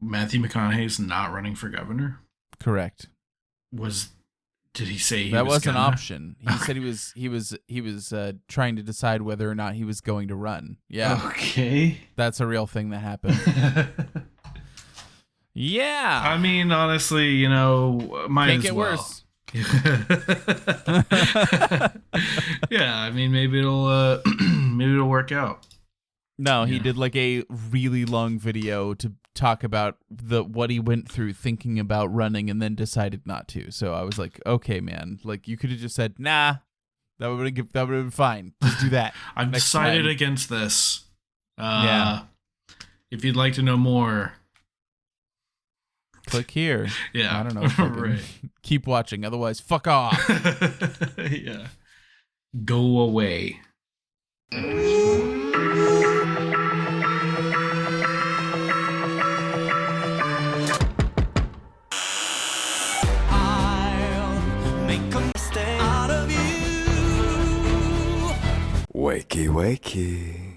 Matthew McConaughey's not running for governor? Correct. Did he say that was an option? He said he was trying to decide whether or not he was going to run. Yeah. Okay. That's a real thing that happened. Yeah. I mean, honestly, might Can't as get well. worse. Yeah, I mean, maybe it'll work out. No, he did like a really long video to talk about what he went through thinking about running and then decided not to. So I was like, okay, man, like you could have just said, nah, that would have been fine. Just do that. I've decided against this. Yeah. If you'd like to know more, click here. Yeah. I don't know. Right. Keep watching. Otherwise, fuck off. Yeah. Go away. Wakey, wakey.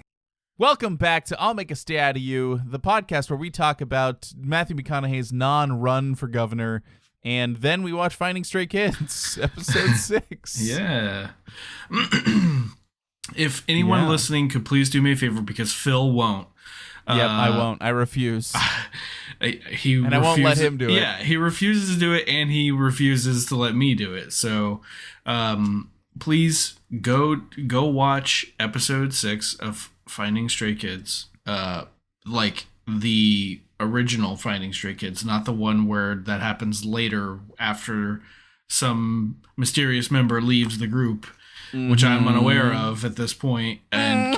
Welcome back to I'll Make a Stay Out of You, the podcast where we talk about Matthew McConaughey's non-run for governor, and then we watch Finding Stray Kids, episode 6. Yeah. If anyone listening could please do me a favor, because Phil won't. Yep, I won't. I refuse. I won't let him do it. Yeah, he refuses to do it, and he refuses to let me do it. So, please go watch episode 6 of Finding Stray Kids. Like the original Finding Stray Kids, not the one where that happens later after some mysterious member leaves the group, which I'm unaware of at this point, and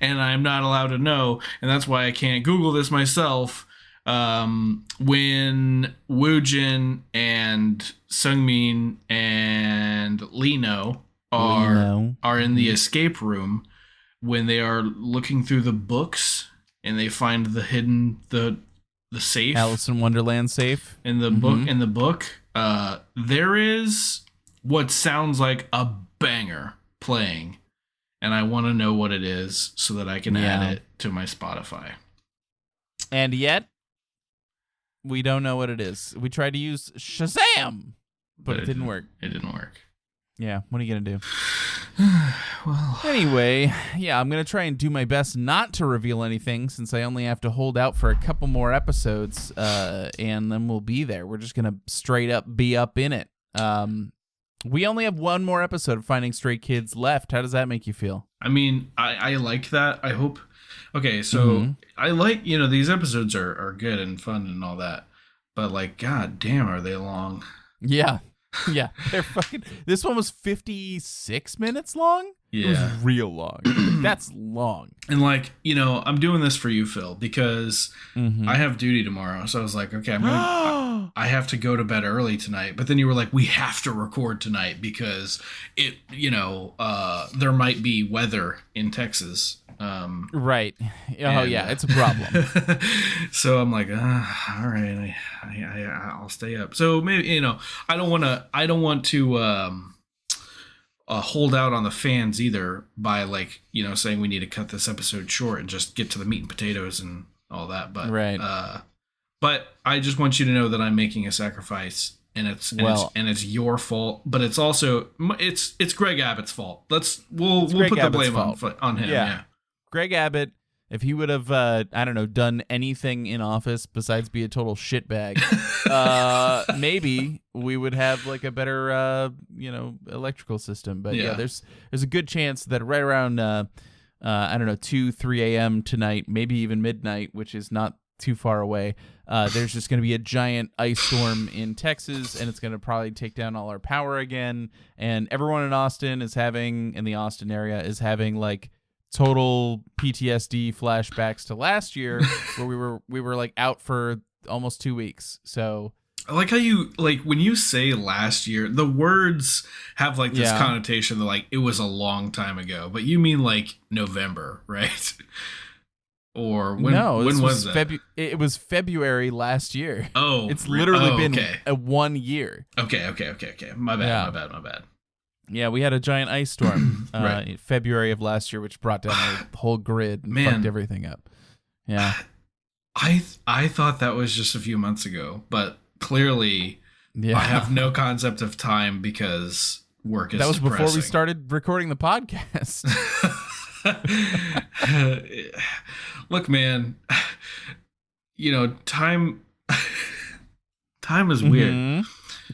I'm not allowed to know, and that's why I can't Google this myself. When Woojin and Sungmin and Lino are in the escape room, when they are looking through the books and they find the safe, Alice in Wonderland safe in the book, there is what sounds like a banger playing, and I want to know what it is so that I can add it to my Spotify. And yet we don't know what it is. We tried to use Shazam, but it didn't work. It didn't work. Yeah, what are you going to do? Well, anyway, yeah, I'm going to try and do my best not to reveal anything since I only have to hold out for a couple more episodes, and then we'll be there. We're just going to straight up be up in it. We only have one more episode of Finding Stray Kids left. How does that make you feel? I mean, I like that. I hope... Okay, so I like, these episodes are good and fun and all that, but like, god damn, are they long? Yeah. Yeah, they're fucking... This one was 56 minutes long? Yeah. It was real long. That's long. And like, I'm doing this for you, Phil, because I have duty tomorrow. So I was like, okay, I have to go to bed early tonight. But then you were like, we have to record tonight because there might be weather in Texas. Right. Oh yeah, it's a problem. So I'm like, all right, I'll stay up. So maybe, I don't want to hold out on the fans either by like, saying we need to cut this episode short and just get to the meat and potatoes and all that. But, right. But I just want you to know that I'm making a sacrifice, and it's your fault, but it's also, it's Greg Abbott's fault. We'll put the blame on him. Yeah. Greg Abbott, if he would have, done anything in office besides be a total shitbag, maybe we would have like a better, electrical system. But yeah, there's a good chance that right around, 2, 3 a.m. tonight, maybe even midnight, which is not too far away, there's just going to be a giant ice storm in Texas, and it's going to probably take down all our power again. And everyone in the Austin area is having like total PTSD flashbacks to last year where we were like out for almost 2 weeks. So I like how you, like, when you say last year, the words have like this connotation that like it was a long time ago, but you mean like November, right? Or when was that? It was February last year. Oh, it's literally been a 1 year. Okay. My bad. Yeah, we had a giant ice storm right. in February of last year, which brought down our whole grid and fucked everything up. Yeah. I thought that was just a few months ago, but clearly Yeah. I have no concept of time because work is That was depressing. before we started recording the podcast. Look, man, time is weird. Mhm.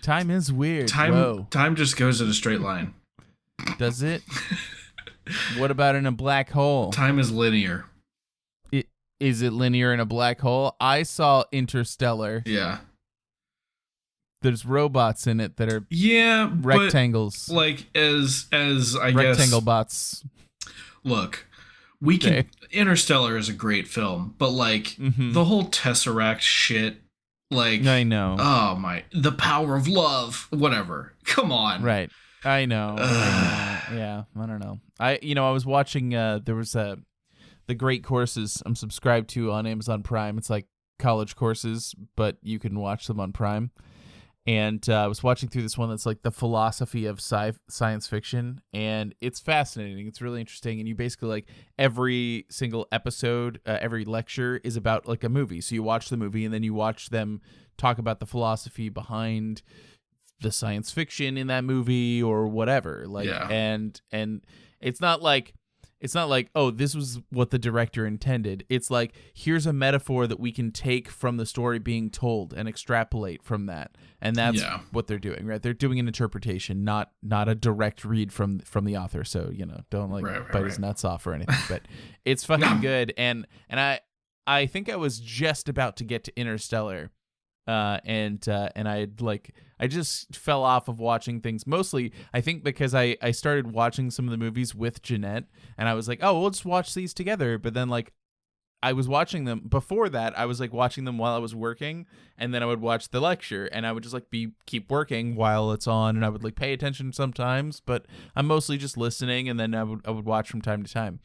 Time is weird. Whoa. Time just goes in a straight line. Does it? What about in a black hole? Time is linear. Is it linear in a black hole? I saw Interstellar. Yeah. There's robots in it that are rectangles. But like as I guess rectangle bots. Look, we can Interstellar is a great film, but like the whole Tesseract shit, like I know. Oh my, the power of love, whatever. Come on. Right. I know. Yeah, I don't know. I was watching there was the Great Courses I'm subscribed to on Amazon Prime. It's like college courses, but you can watch them on Prime. And I was watching through this one that's like the philosophy of science fiction, and it's fascinating. It's really interesting, and you basically like every single episode, every lecture is about like a movie. So you watch the movie, and then you watch them talk about the philosophy behind the science fiction in that movie or whatever. Like, and it's not like, oh, this was what the director intended. It's like, here's a metaphor that we can take from the story being told and extrapolate from that. And that's what they're doing, right? They're doing an interpretation, not a direct read from the author. So, don't bite his nuts off or anything. But it's fucking good. And I think I was just about to get to Interstellar. And I just fell off of watching things, mostly I think because I started watching some of the movies with Jeanette, and I was like, oh, we'll just watch these together. But then like I was watching them before that, I was like watching them while I was working, and then I would watch the lecture, and I would just like keep working while it's on, and I would like pay attention sometimes, but I'm mostly just listening, and then I would watch from time to time.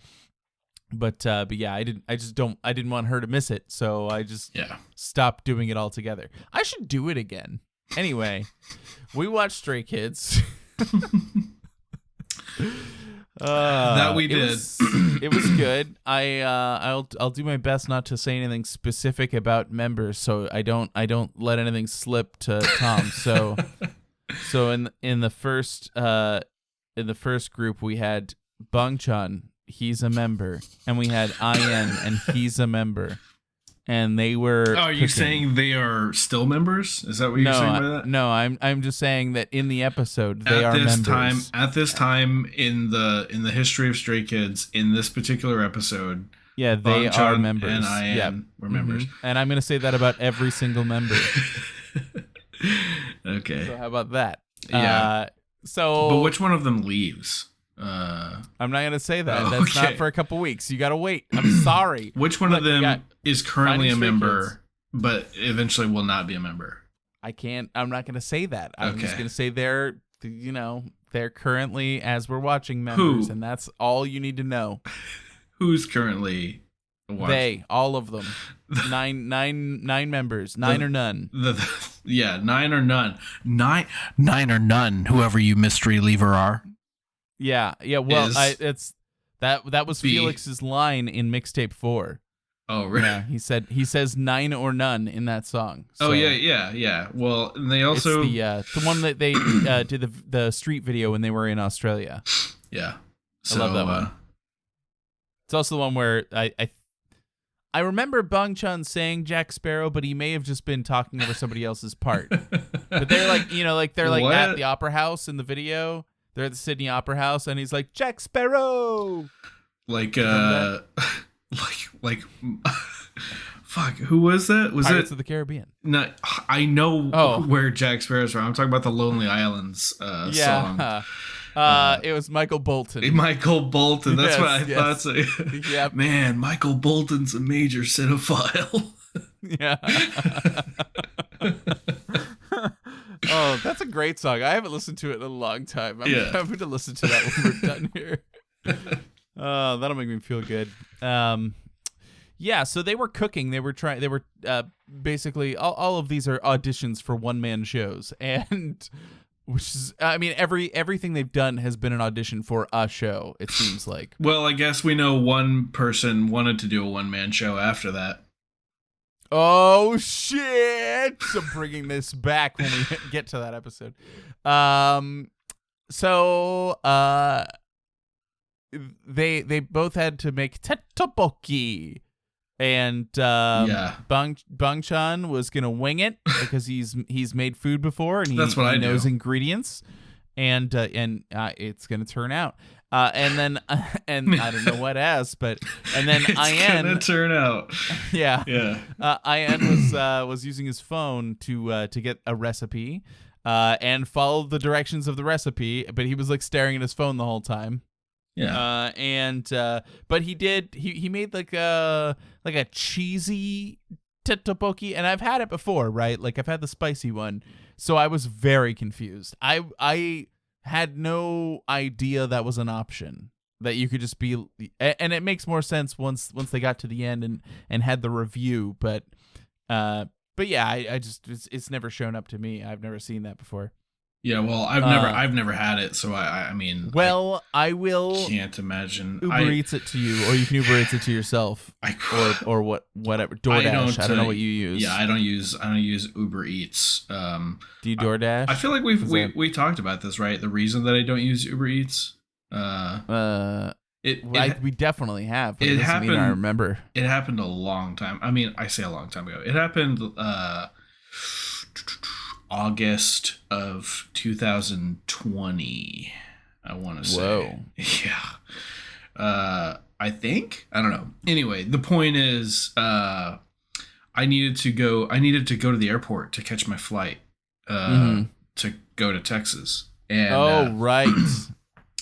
But yeah, I didn't want her to miss it, so I just stopped doing it altogether. I should do it again. Anyway, we watched Stray Kids. That we did. It was good. I'll do my best not to say anything specific about members, so I don't let anything slip to Tom. So in the first group we had Bangchan. He's a member, and we had IN, and he's a member, and they were. Oh, are you saying they are still members? Is that what you're saying by that? No, I'm just saying that in the episode they are members. At this time in the history of Stray Kids, in this particular episode, they are members, and IN were members. And I'm gonna say that about every single member. Okay. So how about that? Yeah. But which one of them leaves? I'm not gonna say that. That's not for a couple weeks. You gotta wait. I'm sorry. Which one of them is currently a member, but eventually will not be a member? I'm not gonna say that. I'm just gonna say they're currently, as we're watching, members, and that's all you need to know. Who's currently watching? All of them. Nine members. Nine or none. 9 or none. Nine or none. Whoever you mystery leaver are. Yeah. Well, that was B. Felix's line in mixtape 4. Oh, really? Yeah, he says 9 or none in that song. So oh yeah. Well, and they also it's the one that they did the street video when they were in Australia. Yeah, I love that one. It's also the one where I remember Bangchan saying Jack Sparrow, but he may have just been talking over somebody else's part. But they're like at the opera house in the video. They're at the Sydney Opera House, and he's like, Jack Sparrow! Like, fuck, who was that? Was Pirates it of the Caribbean? No, I know where Jack Sparrow's from. I'm talking about the Lonely Islands song. It was Michael Bolton. Michael Bolton, that's what I thought. So, yep. Man, Michael Bolton's a major cinephile. Yeah. Oh, that's a great song. I haven't listened to it in a long time. I'm going to listen to that when we're done here. That'll make me feel good. So they were cooking. They were basically all of these are auditions for one-man shows, and which is, I mean, everything they've done has been an audition for a show. It seems like. Well, I guess we know one person wanted to do a one-man show after that. Oh shit! I'm bringing this back when we get to that episode. They both had to make tteokbokki, and Bang Chan was gonna wing it because he's made food before and That's what I knows do. ingredients, and it's gonna turn out. And then and I don't know what else, but and then It's gonna turn out. yeah. Ian Yeah. was using his phone to get a recipe, and followed the directions of the recipe, but he was like staring at his phone the whole time. Yeah. But he made like a cheesy tteokbokki, and I've had it before, right? Like I've had the spicy one, so I was very confused. I had no idea that was an option, that you could just be, and it makes more sense once they got to the end and had the review, but yeah, I just it's never shown up to me. I've never seen that before. Yeah, well, I've never had it, so I mean, well, I will can't imagine. Uber Eats it to you, or you can Uber Eats it to yourself, or whatever. DoorDash. I don't know what you use. Yeah, I don't use Uber Eats. Do you DoorDash? I feel like we talked about this, right? The reason that I don't use Uber Eats. We definitely have. But it doesn't happened. mean I remember. It happened a long time. I mean, I say a long time ago. It happened August of 2020. I want to say. Whoa. Yeah. I think. I don't know. Anyway, the point is, I needed to go to the airport to catch my flight to go to Texas. And right.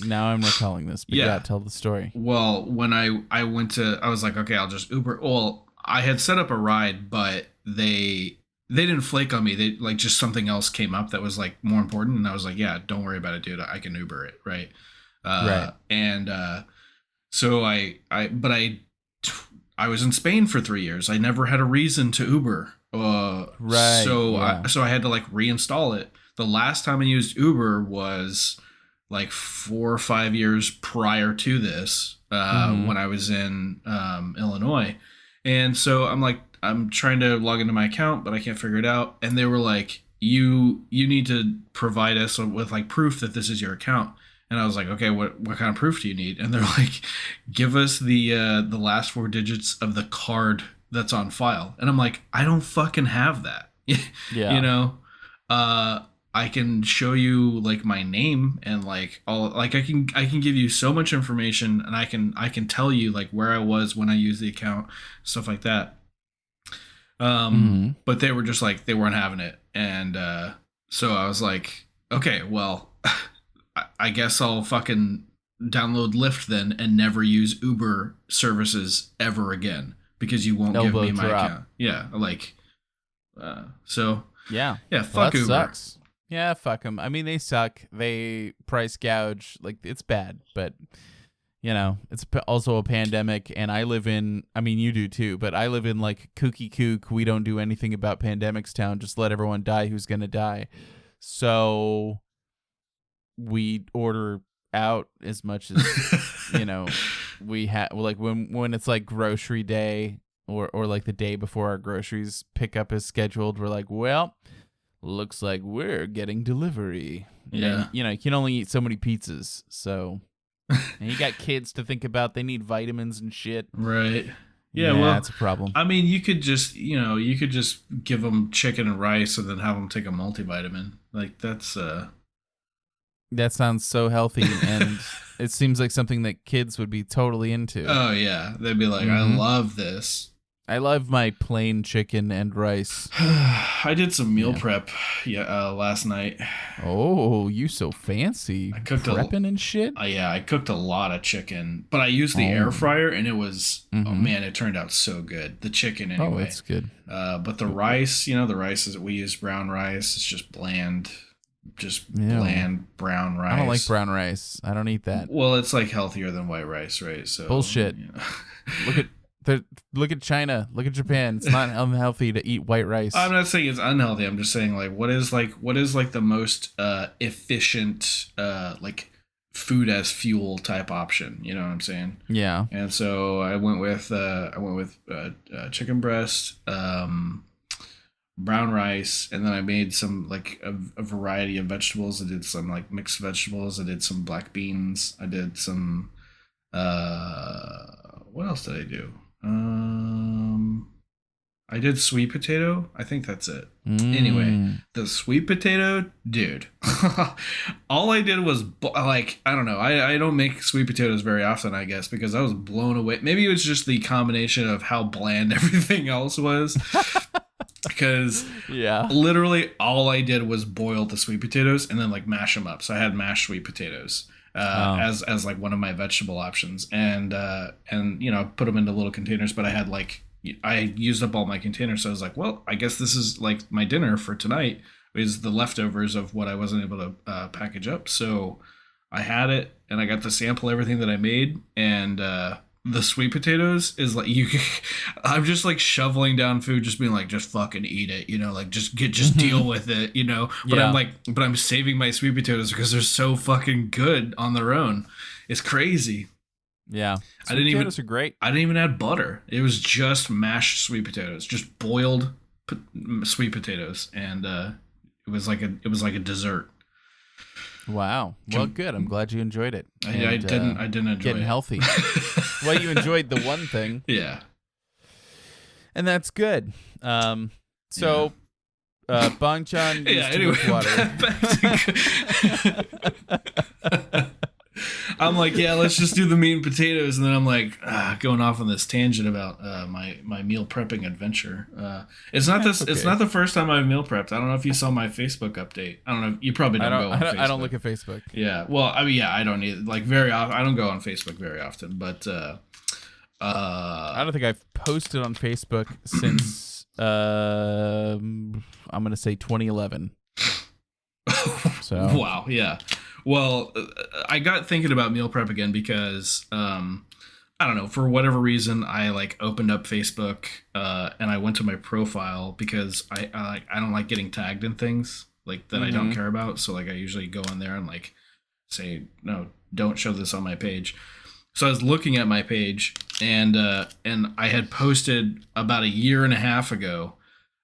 Now I'm recalling this. But yeah, tell the story. Well, when I went to, I was like, okay, I'll just Uber. Well, I had set up a ride, but they didn't flake on me. They like just something else came up that was like more important, and I was like, yeah, don't worry about it, dude. I can Uber it, right? Right. And so I was in Spain for 3 years. I never had a reason to Uber. Right. So I had to like reinstall it. The last time I used Uber was like 4 or 5 years prior to this, when I was in Illinois. And so I'm trying to log into my account, but I can't figure it out. And they were like, you need to provide us with like proof that this is your account. And I was like, okay, what kind of proof do you need? And they're like, give us the last 4 digits of the card that's on file. And I'm like, I don't fucking have that. Yeah. You know, I can show you like my name and like all, like I can give you so much information, and I can tell you like where I was when I used the account, stuff like that. But they were just like, they weren't having it. And so I was like, okay, well, I guess I'll fucking download Lyft then and never use Uber services ever again, because you won't give me my account. Yeah, like, so yeah, fuck Uber. Sucks. Yeah, fuck them. I mean, they suck. They price gouge. Like, it's bad, but you know, it's also a pandemic, and I live in, I mean, you do too, but I live in like kooky kook. We don't do anything about pandemics town. Just let everyone die who's going to die. So we order out as much as, you know, we have, like when it's like grocery day or like the day before our groceries pickup is scheduled, we're like, well, looks like we're getting delivery. Yeah. And, you know, you can only eat so many pizzas. So, and you got kids to think about. They need vitamins and shit. Right. Yeah, well, that's a problem. I mean, you could just give them chicken and rice and then have them take a multivitamin. Like, that's that sounds so healthy, and it seems like something that kids would be totally into. Oh yeah, they'd be like, I love this. I love my plain chicken and rice. I did some meal prep last night. Oh, you so fancy. I cooked prepping and shit? I cooked a lot of chicken, but I used the air fryer, and it was, oh man, it turned out so good. The chicken anyway. Oh, that's good. But the rice, the rice is, we use brown rice. It's just bland. Bland brown rice. I don't like brown rice. I don't eat that. Well, it's like healthier than white rice, right? So bullshit. Look at China. Look at Japan. It's not unhealthy to eat white rice. I'm not saying it's unhealthy. I'm just saying, like, what is the most efficient like food as fuel type option. You know what I'm saying? Yeah. And so I went with chicken breast, brown rice, and then I made some like a variety of vegetables. I did some like mixed vegetables. I did some black beans. I did some what else did I do? I did sweet potato. I think that's it. Anyway, the sweet potato, dude. All I did was like, I don't know. I don't make sweet potatoes very often, I guess, because I was blown away. Maybe it was just the combination of how bland everything else was. Because literally all I did was boil the sweet potatoes and then like mash them up. So I had mashed sweet potatoes as like one of my vegetable options, and you know, put them into little containers. But I used up all my containers, so I was like, well, I guess this is like my dinner for tonight, is the leftovers of what I wasn't able to package up. So I had it, and I got to sample everything that I made, and the sweet potatoes is like I'm just like shoveling down food, just being like, just fucking eat it, you know, like just deal with it, you know. But I'm saving my sweet potatoes because they're so fucking good on their own. It's crazy. Yeah, potatoes are great. I didn't even add butter. It was just mashed sweet potatoes, just boiled sweet potatoes, and it was like a dessert. Wow. Well, good. I'm glad you enjoyed it. I didn't enjoy getting it. Healthy. Well, you enjoyed the one thing. Yeah. And that's good. Bong Chan used to drink water. I'm like, yeah, let's just do the meat and potatoes, and then I'm like, going off on this tangent about my meal prepping adventure. It's not the first time I've meal prepped. I don't know if you saw my Facebook update. I don't know. You probably don't go on Facebook. I don't look at Facebook. Yeah. Well, I mean, yeah, I don't either. Like very often. I don't go on Facebook very often, but I don't think I've posted on Facebook since I'm gonna say 2011. So wow, yeah. Well, I got thinking about meal prep again because I don't know, for whatever reason, I like opened up Facebook and I went to my profile because I don't like getting tagged in things like that I don't care about. So like I usually go in there and like say, no, don't show this on my page. So I was looking at my page, and I had posted about a year and a half ago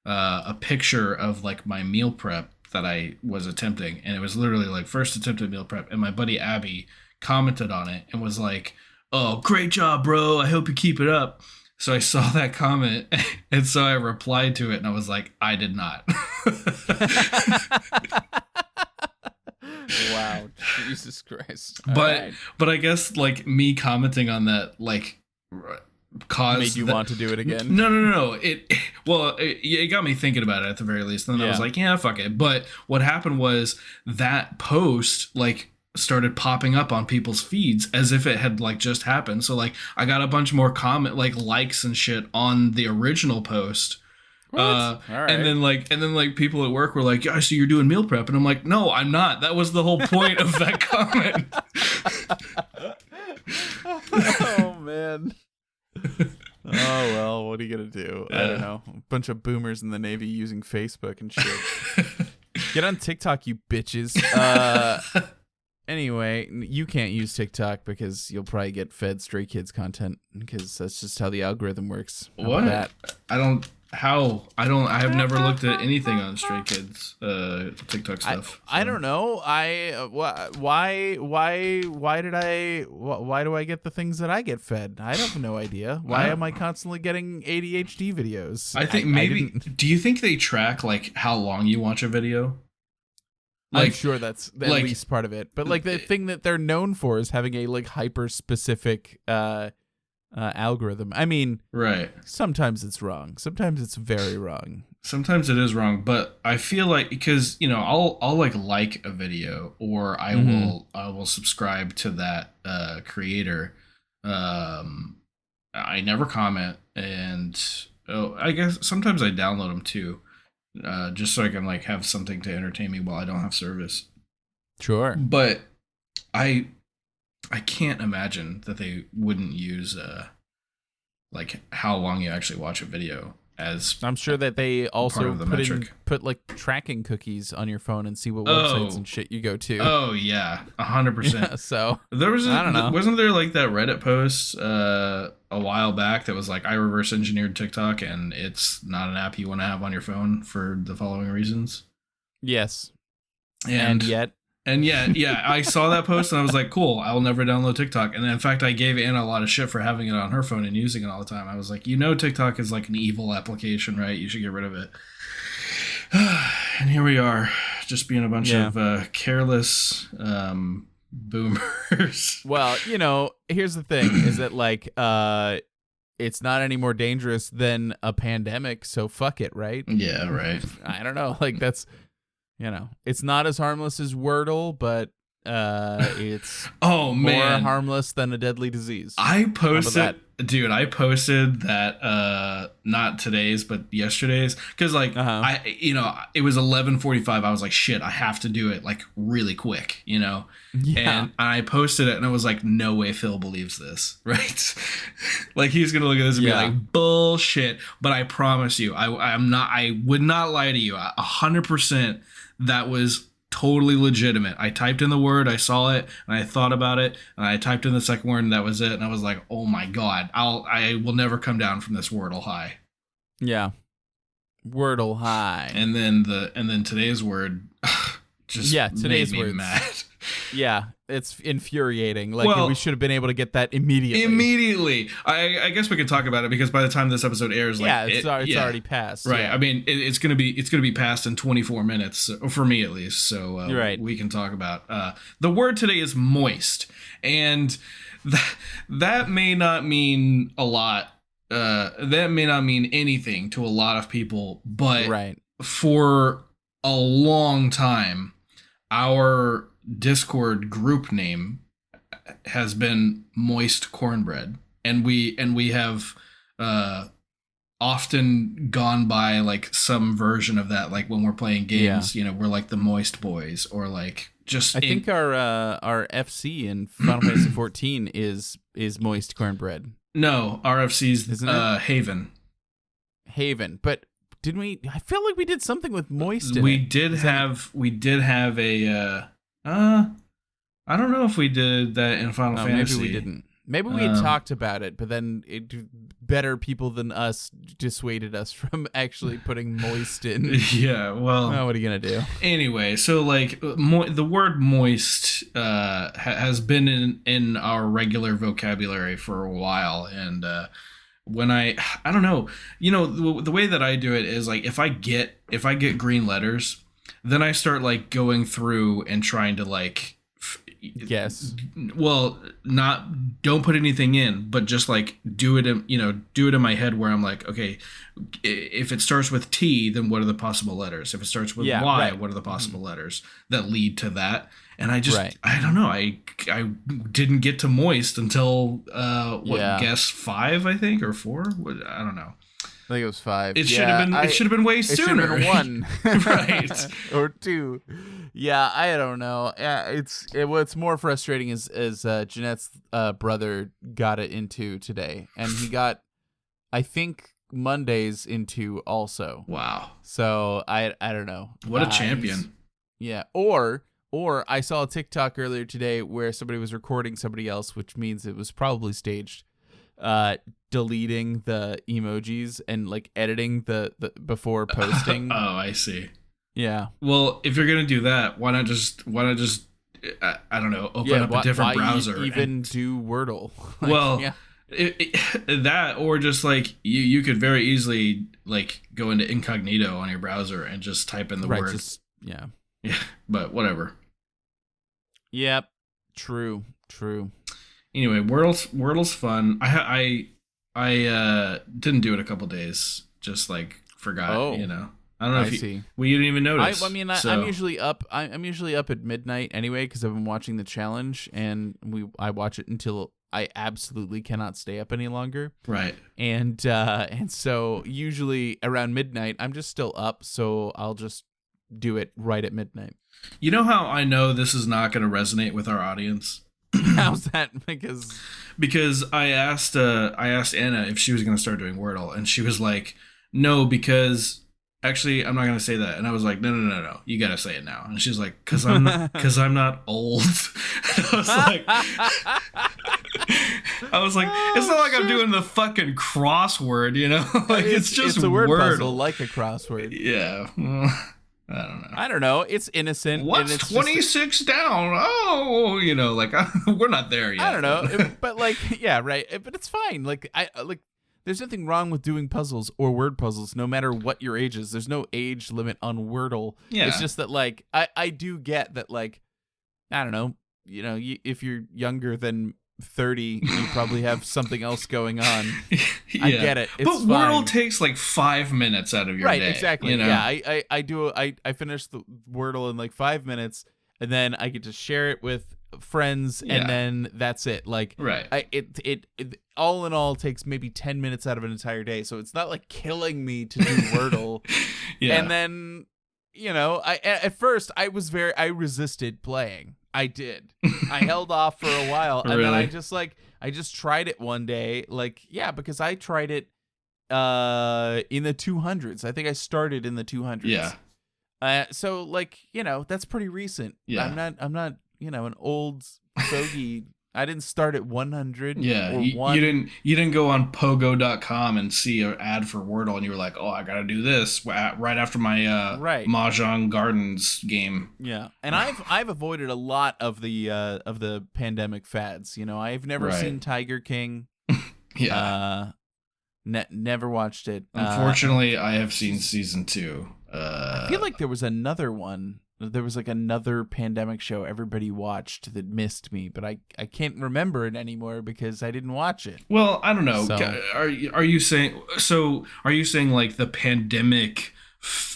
a picture of like my meal prep that I was attempting, and it was literally like first attempt at meal prep, and my buddy Abby commented on it and was like, "Oh, great job, bro. I hope you keep it up." So I saw that comment, and so I replied to it, and I was like, I did not. Wow, Jesus Christ. But I guess like me commenting on that like caused made you want to do it again. No. It got me thinking about it at the very least. And then I was like, yeah, fuck it. But what happened was that post like started popping up on people's feeds as if it had like just happened. So like I got a bunch more likes and shit on the original post. All right. And then like people at work were like, yeah, so you're doing meal prep, and I'm like, no, I'm not. That was the whole point of that comment. Oh man. Oh well, what are you gonna do? I don't know. A bunch of boomers in the Navy using Facebook and shit. Get on TikTok, you bitches. Anyway, you can't use TikTok because you'll probably get fed Stray Kids content because that's just how the algorithm works. What? I have never looked at anything on Stray Kids TikTok stuff. I don't know. Why do I get the things that I get fed? I have no idea. Why am I constantly getting ADHD videos? I think do you think they track like how long you watch a video? Like, I'm sure that's at least part of it. But like the thing that they're known for is having a like hyper specific algorithm. I mean, right. Sometimes it's wrong. Sometimes it's very wrong. Sometimes it is wrong, but I feel like because I'll like a video, or I will subscribe to that creator. I never comment, and I guess sometimes I download them too, just so I can like have something to entertain me while I don't have service. Sure, but I can't imagine that they wouldn't use like how long you actually watch a video. as I'm sure that they also of the metric. put like tracking cookies on your phone and see what websites and shit you go to. Oh yeah, 100%. So there was I don't know. Wasn't there like that Reddit post a while back that was like, I reverse engineered TikTok and it's not an app you want to have on your phone for the following reasons. Yes. And yet. Yeah, I saw that post and I was like, cool, I'll never download TikTok. And in fact, I gave Anna a lot of shit for having it on her phone and using it all the time. I was like, TikTok is like an evil application, right? You should get rid of it. And here we are, just being a bunch of careless boomers. Well, here's the thing, is that like it's not any more dangerous than a pandemic, so fuck it, right? Yeah, right. I don't know, like that's... it's not as harmless as Wordle, but it's more harmless than a deadly disease. I posted that not today's but yesterday's, because like it was 11:45. I was like, shit, I have to do it like really quick, and I posted it and I was like, no way Phil believes this, right? Like he's gonna look at this and be like, bullshit. But I promise you, I would not lie to you. 100%. That was totally legitimate. I typed in the word, I saw it, and I thought about it, and I typed in the second word, and that was it. And I was like, oh my god, I will never come down from this Wordle high. Yeah, Wordle high. And then today's word just today's made me words. mad. Yeah, it's infuriating. Like, we should have been able to get that immediately. I guess we could talk about it, because by the time this episode airs, like, it's already passed. Right. Yeah. I mean, it's gonna be passed in 24 minutes for me at least. So right. We can talk about the word today is moist, and that may not mean a lot. That may not mean anything to a lot of people, but for a long time, our Discord group name has been Moist Cornbread, and we have often gone by like some version of that, like when we're playing games, we're like the Moist Boys, or like just I think our FC in Final Fantasy 14 is Moist Cornbread. No, RFC's Haven, but didn't we? I feel like we did something with moist. We did have a. I don't know if we did that in Final Fantasy. Maybe we didn't. Maybe we had talked about it, but then better people than us dissuaded us from actually putting moist in. Yeah, well, what are you gonna do? Anyway, so like the word moist has been in our regular vocabulary for a while, and when I don't know, the way that I do it is like if I get green letters, then I start like going through and trying to like guess. Well, don't put anything in, but just like do it in my head, where I'm like, okay, if it starts with T, then what are the possible letters? If it starts with Y, what are the possible letters that lead to that? And I just I don't know, I didn't get to moist until guess 5, I think, or 4. I don't know. I think it was 5. It should have been. It should have been way sooner. It should have been 1, right, or 2. Yeah, I don't know. Yeah, what's more frustrating is Jeanette's brother got it into today, and he got, I think, Mondays into also. Wow. So I don't know. What a champion. Yeah. Or I saw a TikTok earlier today where somebody was recording somebody else, which means it was probably staged. Deleting the emojis and like editing the before posting. Oh, I see. Yeah. Well, if you're gonna do that, why not just I don't know, open up a different browser? Even do Wordle. Like, well, that, or just like you could very easily like go into incognito on your browser and just type in the word. Yeah. But whatever. Yep. True. Anyway, Wordle's fun. I didn't do it a couple days. Just like forgot. I don't know if you didn't even notice. I'm usually up. I'm usually up at midnight anyway, because I've been watching the challenge, and I watch it until I absolutely cannot stay up any longer. Right. And so usually around midnight, I'm just still up. So I'll just do it right at midnight. You know how I know this is not going to resonate with our audience? How's that? Because I asked Anna if she was going to start doing Wordle, and she was like, no, because actually I'm not gonna say that. And I was like, no, you gotta say it now. And she's like, because I'm not old. And I was like, it's not like I'm doing the fucking crossword, you know? Like it's just a word Wordle. puzzle, like a crossword. Yeah. Well, I don't know. It's innocent. What's and it's 26 down? Oh, you know, like we're not there yet. I don't know, but like, yeah, right. But it's fine. Like there's nothing wrong with doing puzzles or word puzzles, no matter what your age is. There's no age limit on Wordle. Yeah. It's just that like I do get that like I don't know. You know, if you're younger than 30, you probably have something else going on. Yeah. I get it. It's but fine. Wordle takes like 5 minutes out of your right, day. exactly. You know? Yeah, I finish the Wordle in like 5 minutes, and then I get to share it with friends, and then that's it. Like, right. It all in all takes maybe 10 minutes out of an entire day, so it's not like killing me to do Wordle. Yeah. And then, you know, at first I resisted playing. I did. I held off for a while, and then I just tried it one day. Like, yeah, because I tried it in the 200s. I think I started in the 200s. Yeah. So like, you know, that's pretty recent. Yeah. I'm not, you know, an old fogey. I didn't start at 100. Yeah, or you didn't go on pogo.com and see an ad for Wordle, and you were like, oh, I gotta do this right after my Mahjong Gardens game. Yeah, and I've avoided a lot of the pandemic fads. You know, I've never seen Tiger King. Yeah, never watched it. Unfortunately, I have seen season 2. I feel like there was another one. There was like another pandemic show everybody watched that missed me, but I can't remember it anymore because I didn't watch it. Well, I don't know. So, are you saying like the pandemic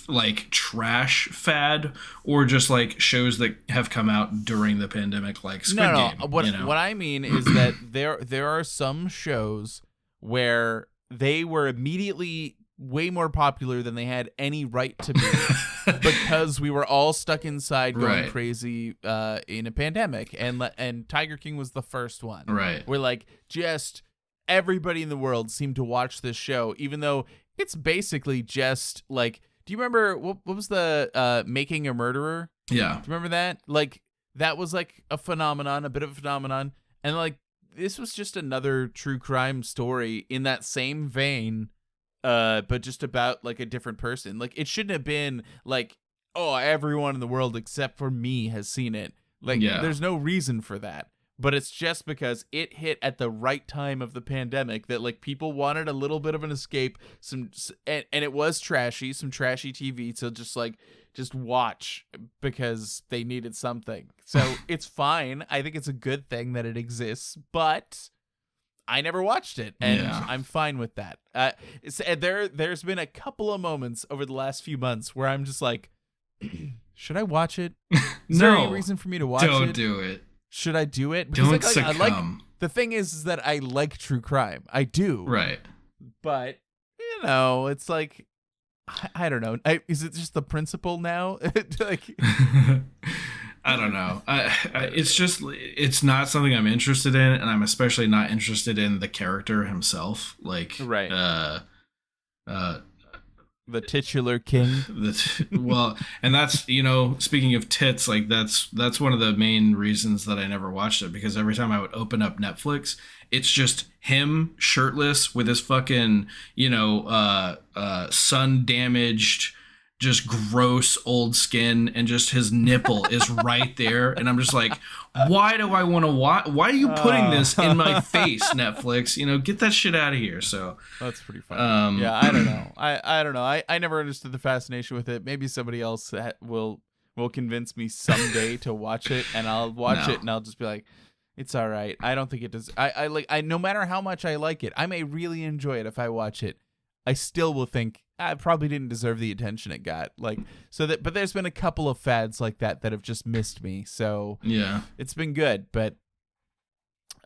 like trash fad, or just like shows that have come out during the pandemic, like Squid Game? What I mean is that there are some shows where they were immediately way more popular than they had any right to be because we were all stuck inside going crazy in a pandemic, and Tiger King was the first one. Right. Where like just everybody in the world seemed to watch this show, even though it's basically just like, do you remember what was the Making a Murderer? Yeah. Do you remember that? Like that was like a bit of a phenomenon, and like this was just another true crime story in that same vein. But just about like a different person. Like it shouldn't have been like, oh, everyone in the world except for me has seen it. Like there's no reason for that. But it's just because it hit at the right time of the pandemic that like people wanted a little bit of an escape. And it was trashy, some trashy TV to just watch because they needed something. So it's fine. I think it's a good thing that it exists, but I never watched it, and I'm fine with that. There's been a couple of moments over the last few months where I'm just like, should I watch it? Is there any reason for me to watch it? Don't do it. Should I do it? Because don't succumb. The thing is that I like true crime. I do. Right. But, you know, it's like, I don't know. Is it just the principle now? Like... I don't know. It's not something I'm interested in, and I'm especially not interested in the character himself. Like, right. The titular king. Well, and that's, you know, speaking of tits, like that's one of the main reasons that I never watched it, because every time I would open up Netflix, it's just him shirtless with his fucking, you know, sun damaged, just gross old skin, and just his nipple is right there, and I'm just like, why do I want to watch? Why are you putting this in my face, Netflix? You know, get that shit out of here. So that's pretty funny. Yeah, I don't know. I don't know. I never understood the fascination with it. Maybe somebody else will convince me someday to watch it, and I'll watch it, and I'll just be like, it's all right. I don't think it does. I no matter how much I like it, I may really enjoy it if I watch it. I still will think I probably didn't deserve the attention it got. Like, but there's been a couple of fads like that have just missed me. So yeah, it's been good, but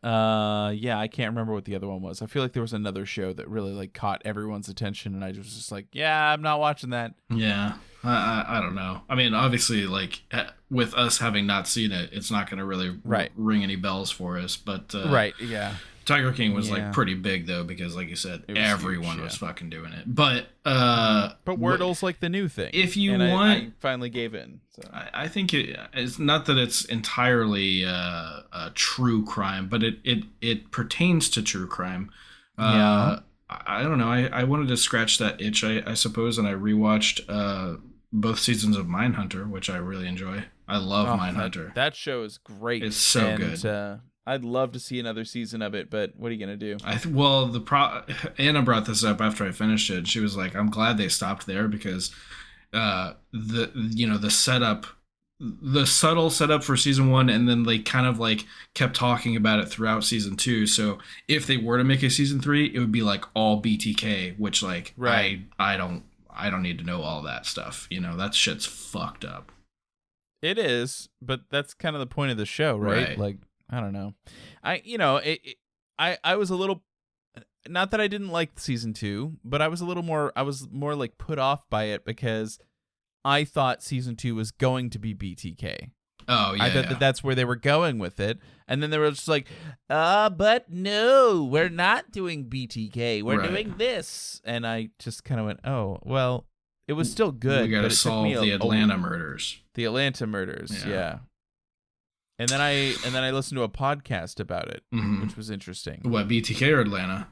yeah, I can't remember what the other one was. I feel like there was another show that really like caught everyone's attention, and I was just like, yeah, I'm not watching that. Yeah, I don't know. I mean, obviously, like with us having not seen it, it's not going to really ring any bells for us. But right, yeah. Tiger King was Yeah. like pretty big though, because like you said, It was everyone huge, was yeah. fucking doing it. But Wordle's like the new thing. if you and want, I finally gave in. So. I think it's not that it's entirely a true crime, but it pertains to true crime. Yeah. I don't know. I wanted to scratch that itch, I suppose, and I rewatched both seasons of Mindhunter, which I really enjoy. I love Mindhunter. That show is great. It's so good. I'd love to see another season of it, but what are you gonna do? Anna brought this up after I finished it. She was like, "I'm glad they stopped there because the setup, the subtle setup for season 1, and then they kind of like kept talking about it throughout season 2. So if they were to make a season 3, it would be like all BTK, which like Right. I don't need to know all that stuff. That shit's fucked up. It is, but that's kind of the point of the show, right? Right. Like, I don't know. I was a little, not that I didn't like season 2, but I was more like put off by it because I thought season 2 was going to be BTK. Oh yeah. I thought that's where they were going with it. And then they were just like, but no, we're not doing BTK. We're doing this. And I just kind of went, oh, well, it was still good. We got to but it solve took me the Atlanta murders. The Atlanta murders, yeah. And then I listened to a podcast about it, which was interesting. What, BTK or Atlanta?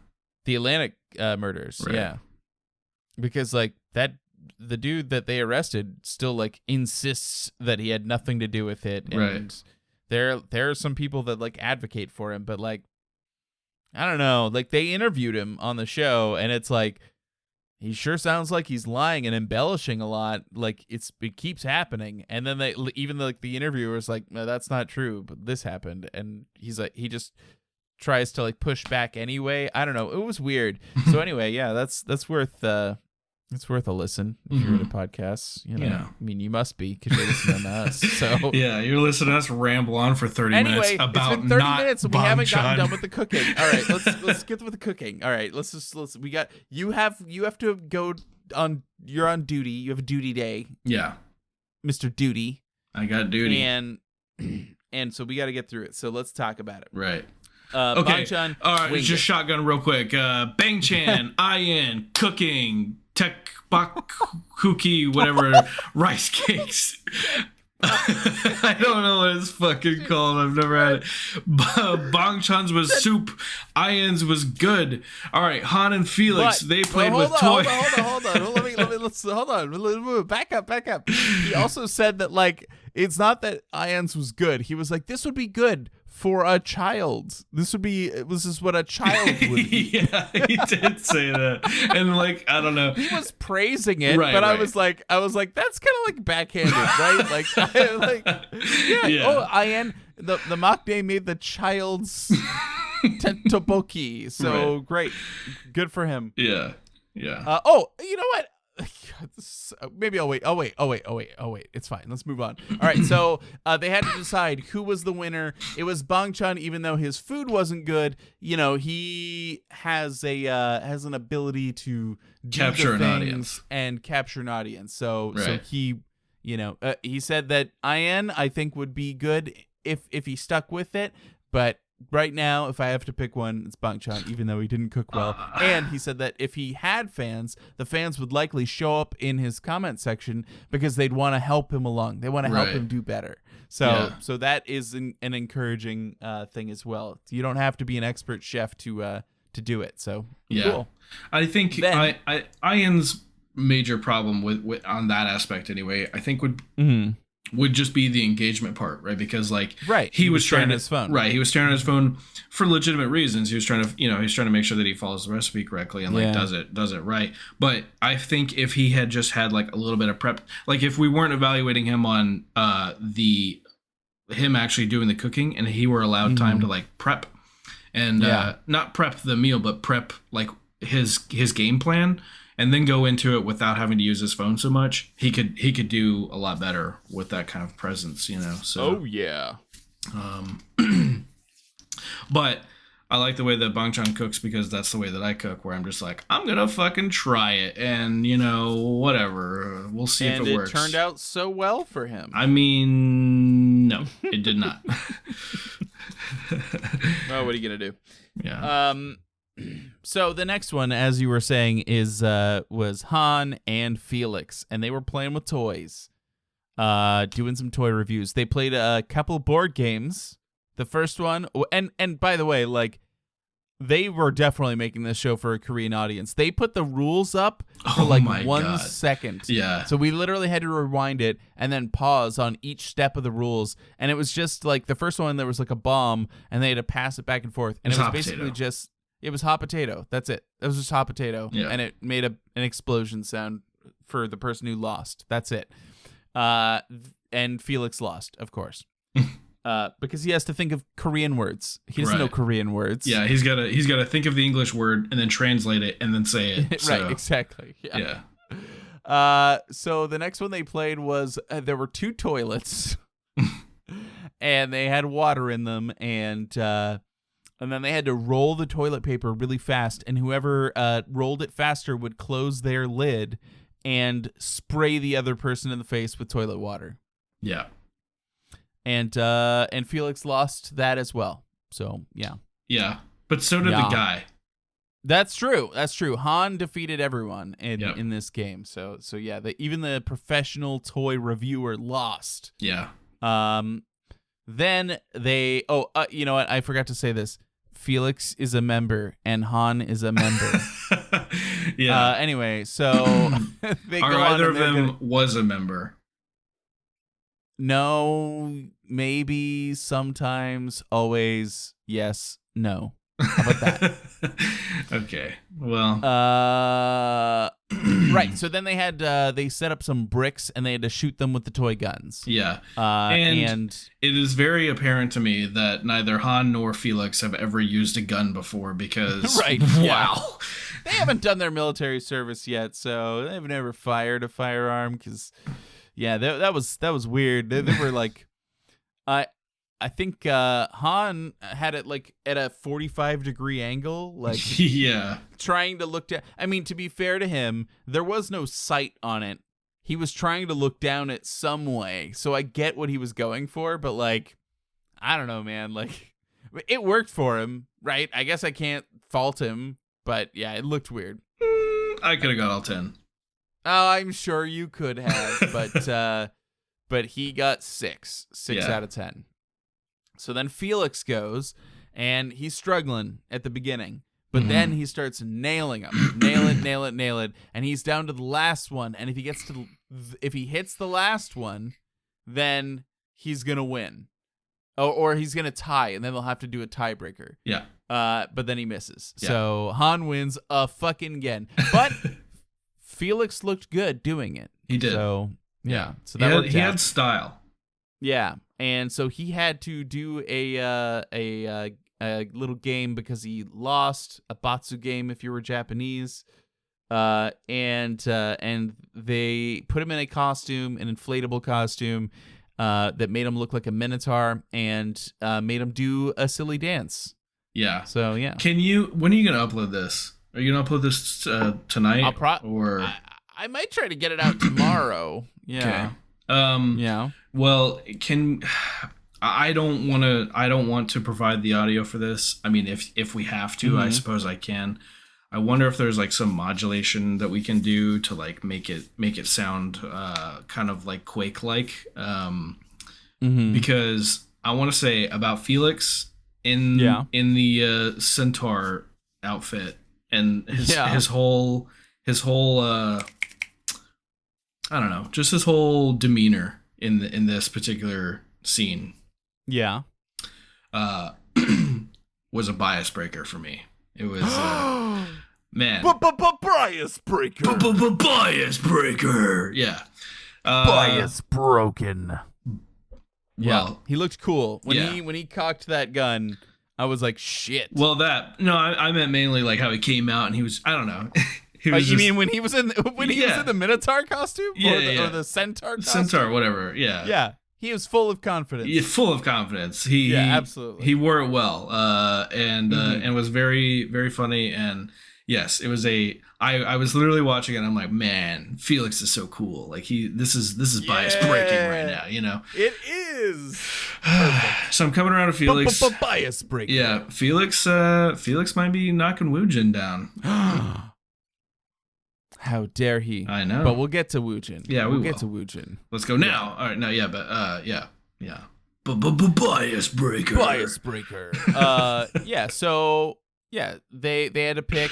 The Atlantic murders, Right. yeah. Because like the dude that they arrested still like insists that he had nothing to do with it, and there are some people that like advocate for him, but like I don't know, like they interviewed him on the show, and it's like he sure sounds like he's lying and embellishing a lot. Like it keeps happening, and then the interviewer's like, no, that's not true, but this happened, and he's like, he just tries to like push back anyway. I don't know, it was weird. So anyway, yeah, that's worth it's worth a listen if you're into podcasts. I mean, you must be because you're listening to us. So yeah, you're listening to us ramble on for 30 minutes about it's been 30 not minutes and we Bong haven't Chun. gotten done with the cooking. All right, let's get with the cooking. All right, you have to go on. You're on duty. You have a duty day. Yeah, Mr. Duty. I got duty, and so we got to get through it. So let's talk about it. Right. Okay. Okay. Bang-chan, all right. winged Just it. shotgun real quick. Bang Chan, Ian, cooking, tech bak cookie, whatever, rice cakes. I don't know what it's fucking called. I've never had it. Bong Chan's was soup. Ian's was good. All right, Han and Felix, they played with toys. Hold on. Hold on. Back up. He also said that like it's not that Ian's was good. He was like, this would be good for a child. This is what a child would eat. Yeah, he did say that. And like, I don't know. He was praising it, Right, but right. I was like, that's kind of like backhanded, right? Yeah. Oh, Ian, the mock day made the child's tteokbokki, so great, good for him. Yeah. You know what? Maybe I'll wait. It's fine. Let's move on. All right. So they had to decide who was the winner. It was Bong Chun, even though his food wasn't good. He has an ability to Capture an audience and capture an audience. So Right. he, he said that Ian, I think, would be good if he stuck with it, but. Right now, if I have to pick one, it's Bong Chun, even though he didn't cook well. And he said that if he had fans, the fans would likely show up in his comment section because they'd want to help him along. They want to help Right. him do better. So that is an encouraging thing as well. You don't have to be an expert chef to do it. So cool. I think Then- Ian's major problem with on that aspect anyway, I think would just be the engagement part, right? Because like he was staring trying at his phone. Right, he was staring at his phone for legitimate reasons. He was trying to make sure that he follows the recipe correctly and like does it right. But I think if he had just had like a little bit of prep, like if we weren't evaluating him on him actually doing the cooking and he were allowed time to like prep and not prep the meal, but prep like his game plan, and then go into it without having to use his phone so much, he could do a lot better with that kind of presence, So Oh yeah. But I like the way that Bong Chun cooks because that's the way that I cook, where I'm just like, I'm gonna fucking try it, and whatever, we'll see if it works. And it turned out so well for him. I mean, no, it did not. Well, what are you gonna do? Yeah. So the next one, as you were saying, was Han and Felix, and they were playing with toys, doing some toy reviews. They played a couple board games. The first one, and by the way, like, they were definitely making this show for a Korean audience. They put the rules up for like 1 second. Yeah. So we literally had to rewind it and then pause on each step of the rules. And it was just like the first one, there was like a bomb and they had to pass it back and forth. And it was basically just, it was hot potato. That's it. It was just hot potato. Yeah. And it made an explosion sound for the person who lost. That's it. And Felix lost, of course. Because he has to think of Korean words. He doesn't know Korean words. Yeah, he's gotta think of the English word and then translate it and then say it. So. Right, exactly. Yeah. So the next one they played was there were 2 toilets, and they had water in them, and then they had to roll the toilet paper really fast, and whoever rolled it faster would close their lid and spray the other person in the face with toilet water. Yeah. And Felix lost that as well. So, yeah. Yeah. But so did the guy. That's true. That's true. Han defeated everyone in this game. So yeah, even the professional toy reviewer lost. Yeah. Then they you know what? I forgot to say this. Felix is a member and Han is a member. Yeah. Anyway, so they Are go on either of them was a member? No, maybe, sometimes, always, yes, no. How about that? Okay. Well. Right. So then they set up some bricks and they had to shoot them with the toy guns. Yeah. And it is very apparent to me that neither Han nor Felix have ever used a gun before because right. Wow. Yeah. They haven't done their military service yet, so they've never fired a firearm because yeah, that was weird. They were like I think Han had it like at a 45-degree angle, like yeah, trying to look down. I mean, to be fair to him, there was no sight on it. He was trying to look down it some way, so I get what he was going for. But like, I don't know, man. Like, it worked for him, right? I guess I can't fault him, but yeah, it looked weird. I could have got all 10. Oh, I'm sure you could have, but he got 6 out of 10. So then Felix goes, and he's struggling at the beginning. But then he starts nailing them. Nail it. And he's down to the last one. And if he hits the last one, then he's going to win. Or he's going to tie, and then they'll have to do a tiebreaker. Yeah. But then he misses. Yeah. So Han wins fucking again. But Felix looked good doing it. He did. So, yeah. So that worked out. He had style. Yeah, and so he had to do a little game because he lost a Batsu game if you were Japanese, and they put him in a costume, an inflatable costume, that made him look like a minotaur and made him do a silly dance. Yeah. So yeah. When are you gonna upload this? Are you gonna upload this tonight? I might try to get it out tomorrow. Yeah. Okay. Yeah. Well, I don't want to provide the audio for this. I mean, if we have to, I suppose I can. I wonder if there's like some modulation that we can do to like make it sound kind of like Quake-like. Because I want to say about Felix in the centaur outfit and his whole I don't know, just his whole demeanor in this particular scene. Yeah. Was a bias breaker for me. It was man. Bias breaker. Bias breaker. Yeah. Bias broken. Yeah. Well, he looked cool when he cocked that gun. I was like, shit. Well, I meant mainly like how he came out and he was, I don't know. You mean when he was in the Minotaur costume? Or the Centaur costume? Centaur, whatever, yeah. Yeah, he was full of confidence. Yeah, full of confidence. Absolutely. He wore it well, and was very, very funny. And yes, it was I was literally watching it and I'm like, man, Felix is so cool. Like this is bias breaking right now, you know? It is. Perfect. So I'm coming around to Felix. Bias breaker. Yeah, Felix might be knocking Woojin down. How dare he? I know. But we'll get to Woojin. Yeah, we'll we get will. to Woojin. Let's go now. All right, no, yeah, but yeah. Bias breaker. Bias breaker. Yeah. So yeah, they had to pick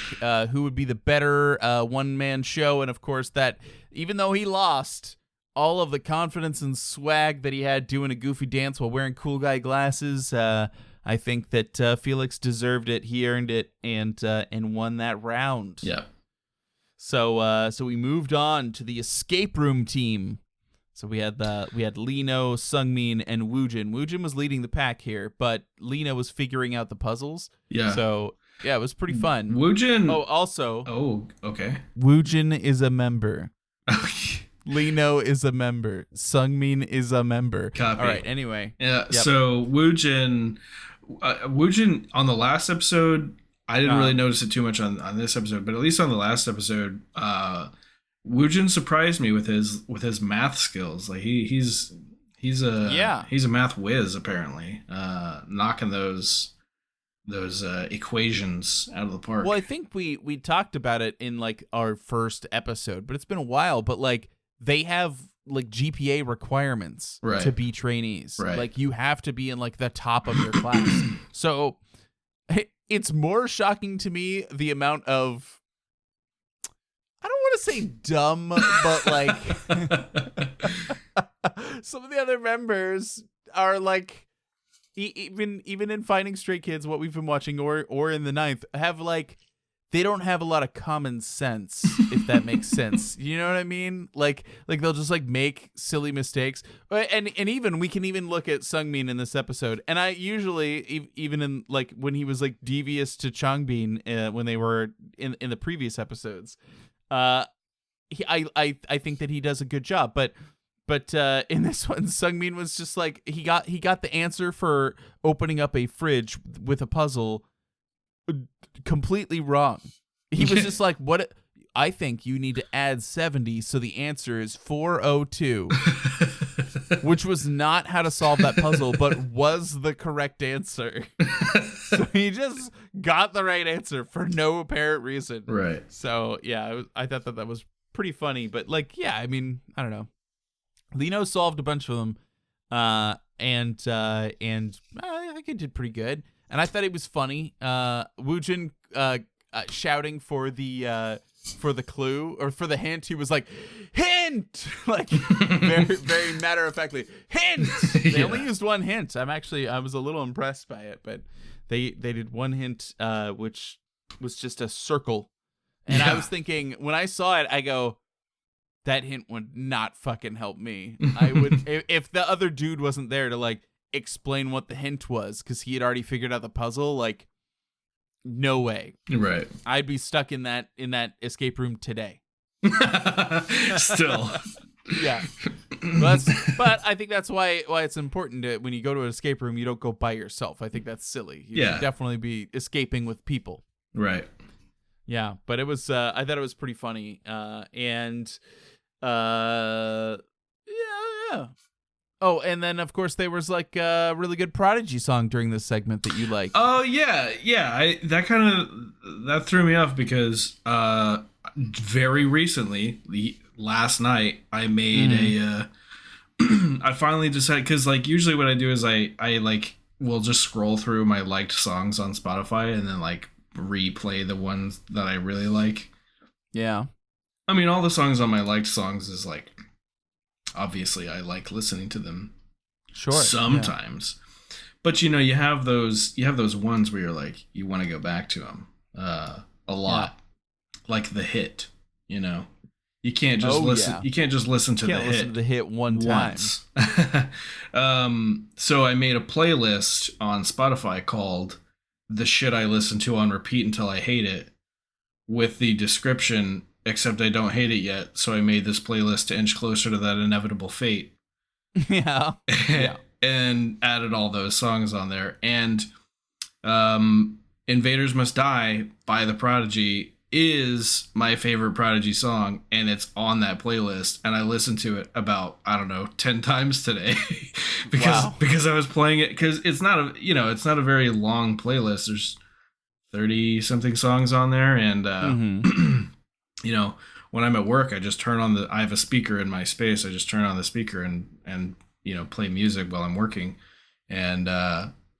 who would be the better one-man show, and of course that even though he lost, all of the confidence and swag that he had doing a goofy dance while wearing cool guy glasses, I think that Felix deserved it. He earned it and won that round. Yeah. So we moved on to the escape room team. So we had Lino, Sungmin, and Woojin. Woojin was leading the pack here, but Lino was figuring out the puzzles. Yeah. So yeah, it was pretty fun. Woojin. Oh, also. Oh, okay. Woojin is a member. Lino is a member. Sungmin is a member. Copy. All right. Anyway. Yeah. Yep. So Woojin on the last episode, I didn't really notice it too much on this episode, but at least on the last episode, Woojin surprised me with his math skills. Like he's a math whiz apparently, knocking those equations out of the park. Well, I think we talked about it in like our first episode, but it's been a while. But like they have like GPA requirements to be trainees. Right. Like you have to be in like the top of your class. So it's more shocking to me the amount of, I don't want to say dumb, but like some of the other members are like, even in Finding Stray Kids, what we've been watching, or in the ninth, have like, they don't have a lot of common sense, if that makes sense. You know what I mean? Like they'll just like make silly mistakes. And even we can even look at Sungmin in this episode. And I usually, even in like when he was like devious to Changbin when they were in the previous episodes, I think that he does a good job. But in this one, Sungmin was just like he got the answer for opening up a fridge with a puzzle completely wrong. He was just like, what? I think you need to add 70, so the answer is 402, which was not how to solve that puzzle, but was the correct answer. So he just got the right answer for no apparent reason. Right. So yeah, I thought that was pretty funny. But like, yeah, I mean, I don't know. Lino solved a bunch of them, and I think he did pretty good. And I thought it was funny. Woojin shouting for the clue or for the hint. He was like, hint, like very very matter of factly, hint. They only used one hint. I was a little impressed by it, but they did one hint, which was just a circle. And I was thinking when I saw it, I go, that hint would not fucking help me. I would if the other dude wasn't there to like explain what the hint was, because he had already figured out the puzzle. Like, no way. Right. I'd be stuck in that escape room today. Still. Yeah. But I think that's why it's important to, when you go to an escape room, you don't go by yourself. I think that's silly. You should definitely be escaping with people. Right. Yeah, but it was I thought it was pretty funny. Yeah. Oh, and then of course there was like a really good Prodigy song during this segment that you liked. Oh yeah. That threw me off because very recently, last night, I made I finally decided, because like usually what I do is I like will just scroll through my liked songs on Spotify and then like replay the ones that I really like. Yeah. I mean, all the songs on my liked songs is like, obviously I like listening to them sometimes. Yeah. But you know, you have those ones where you're like, you want to go back to them a lot. Yeah. Like the hit, you know. You can't just listen. Yeah. You can't just listen to the hit. Listen to the hit once. So I made a playlist on Spotify called "The Shit I Listen to on Repeat Until I Hate It," with the description, "Except I don't hate it yet." So I made this playlist to inch closer to that inevitable fate. Yeah. And added all those songs on there. And "Invaders Must Die" by the Prodigy is my favorite Prodigy song, and it's on that playlist, and I listened to it about, I don't know, 10 times today because I was playing it, because it's not a very long playlist. There's 30 something songs on there, and you know, when I'm at work, I just turn on I have a speaker in my space. I just turn on the speaker and you know, play music while I'm working, and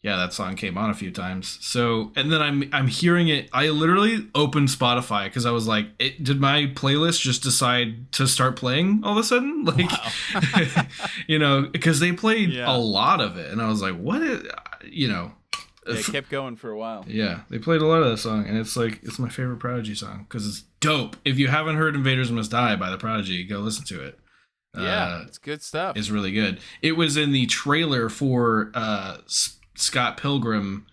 yeah, that song came on a few times. So, and then I'm hearing it. I literally opened Spotify because I was like, did my playlist just decide to start playing all of a sudden? Like, wow. You know, because they played a lot of it, and I was like, what is, you know. It kept going for a while. Yeah, they played a lot of that song, and it's like, it's my favorite Prodigy song because it's dope. If you haven't heard Invaders Must Die by the Prodigy, go listen to it. Yeah, it's good stuff. It's really good. It was in the trailer for Scott Pilgrim,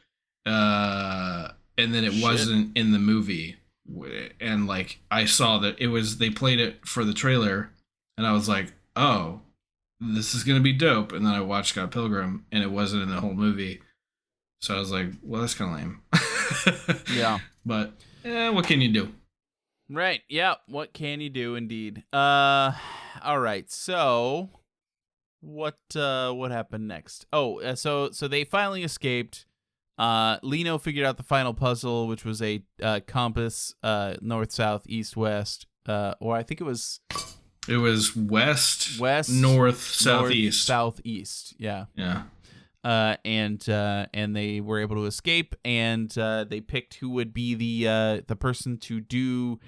and then it wasn't in the movie. And like, I saw that they played it for the trailer, and I was like, oh, this is gonna be dope. And then I watched Scott Pilgrim, and it wasn't in the whole movie. So I was like, well, that's kind of lame. Yeah. But what can you do? Right. Yeah. What can you do, indeed? All right. So what happened next? Oh, so they finally escaped. Lino figured out the final puzzle, which was a compass, north, south, east, west, or I think it was west, north, southeast. Southeast. Yeah. Yeah. And they were able to escape, and they picked who would be the person to do,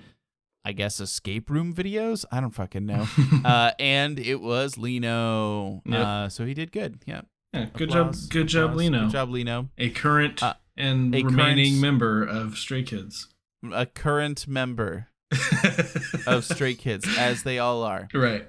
I guess, escape room videos. I don't fucking know. And it was Lino. Yep. So he did good. Yeah. Yeah. Good job, Lino. Good job, Lino. A current and remaining member of Stray Kids. A current member of Stray Kids, as they all are. Right.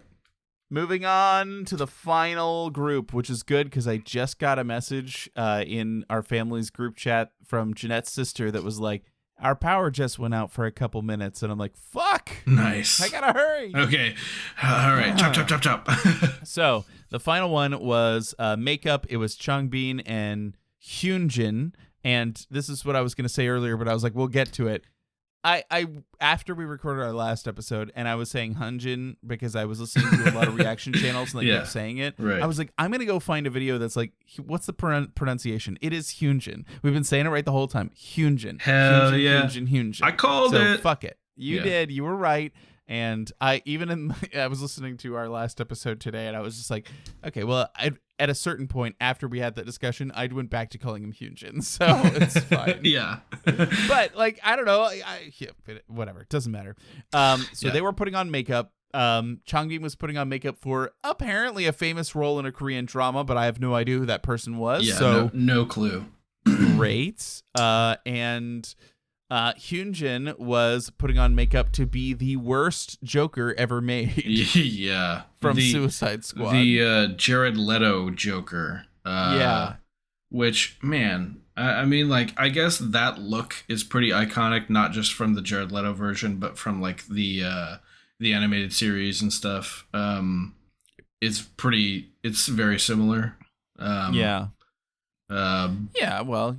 Moving on to the final group, which is good because I just got a message in our family's group chat from Jeanette's sister that was like, our power just went out for a couple minutes. And I'm like, fuck. Nice. I gotta hurry. Okay. All right. Chop. So the final one was makeup. It was Changbin and Hyunjin. And this is what I was going to say earlier, but I was like, we'll get to it. I after we recorded our last episode, and I was saying Hyunjin because I was listening to a lot of reaction channels and they kept saying it. Right. I was like, I'm gonna go find a video that's like, what's the pronunciation? It is Hyunjin. We've been saying it right the whole time. Hyunjin. Hell Hyunjin, yeah. Hyunjin. I called it. Fuck it. You did. You were right. And I was listening to our last episode today, and I was just like, okay, well, at a certain point after we had that discussion, I went back to calling him Hyunjin, so it's fine. Yeah. But like, I don't know, whatever, it doesn't matter. So they were putting on makeup. Changbin was putting on makeup for apparently a famous role in a Korean drama, but I have no idea who that person was. Yeah, so no clue. Great. And Hyunjin was putting on makeup to be the worst Joker ever made. Yeah. From Suicide Squad. The Jared Leto Joker. Yeah. Which, man, I mean, like, I guess that look is pretty iconic, not just from the Jared Leto version, but from, like, the animated series and stuff. It's very similar. Yeah, well,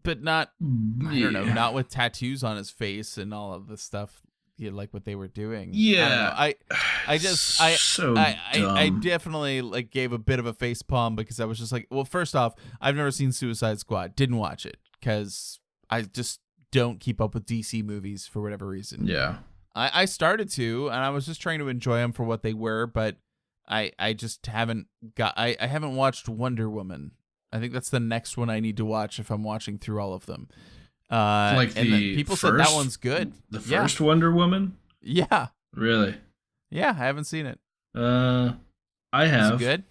but not, I don't know, not with tattoos on his face and all of the stuff, like what they were doing. Yeah, I definitely like gave a bit of a face palm because I was just like, well, first off, I've never seen Suicide Squad, didn't watch it because I just don't keep up with DC movies for whatever reason. Yeah, I started to, and I was just trying to enjoy them for what they were, but I just haven't I haven't watched Wonder Woman. I think that's the next one I need to watch if I'm watching through all of them. Like and people said that one's good. The first Wonder Woman? Yeah. Really? Yeah, I haven't seen it. I have. Is it good?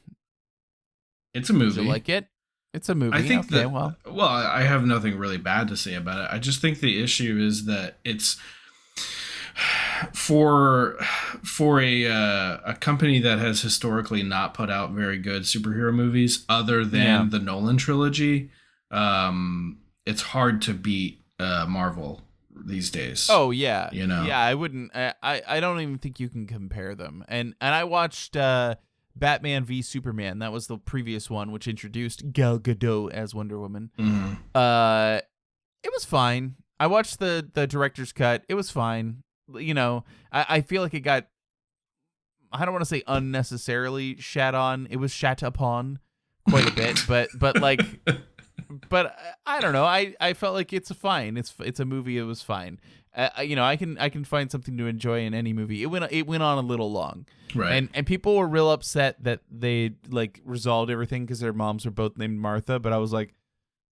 It's a movie. Did you like it? It's a movie. I think well, I have nothing really bad to say about it. I just think the issue is that it's for a company that has historically not put out very good superhero movies other than the Nolan trilogy. It's hard to beat Marvel these days. Oh yeah, you know. Yeah, I wouldn't. I don't even think you can compare them. And I watched Batman v Superman. That was the previous one, which introduced Gal Gadot as Wonder Woman. Mm-hmm. It was fine. I watched the director's cut. It was fine. You know, I feel like it got, I don't want to say unnecessarily shat on. It was shat upon quite a bit, but like, but I don't know. I felt like it's fine. It's a movie. It was fine. You know, I can find something to enjoy in any movie. It went on a little long, Right. and people were real upset that they like resolved everything because their moms were both named Martha. But I was like,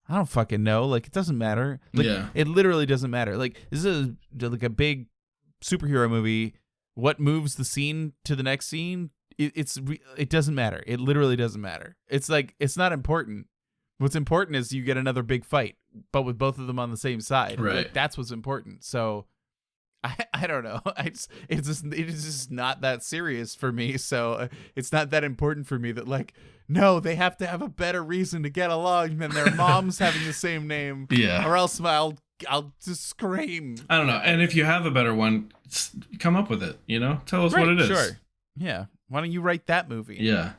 I don't fucking know. Like, it doesn't matter. Like, Yeah. it literally doesn't matter. Like, this is like a big superhero movie. What moves the scene to the next scene? It doesn't matter. It literally doesn't matter. It's like, it's not important. What's important is you get another big fight, but with both of them on the same side. Right. Like, that's what's important. So I don't know. It is just not that serious for me. So it's not that important for me that, like, no, they have to have a better reason to get along than their moms having the same name. Yeah. Or else I'll just scream. I don't know. And if you have a better one, come up with it. You know, tell us what it is. Sure. Yeah. Why don't you write that movie? Yeah.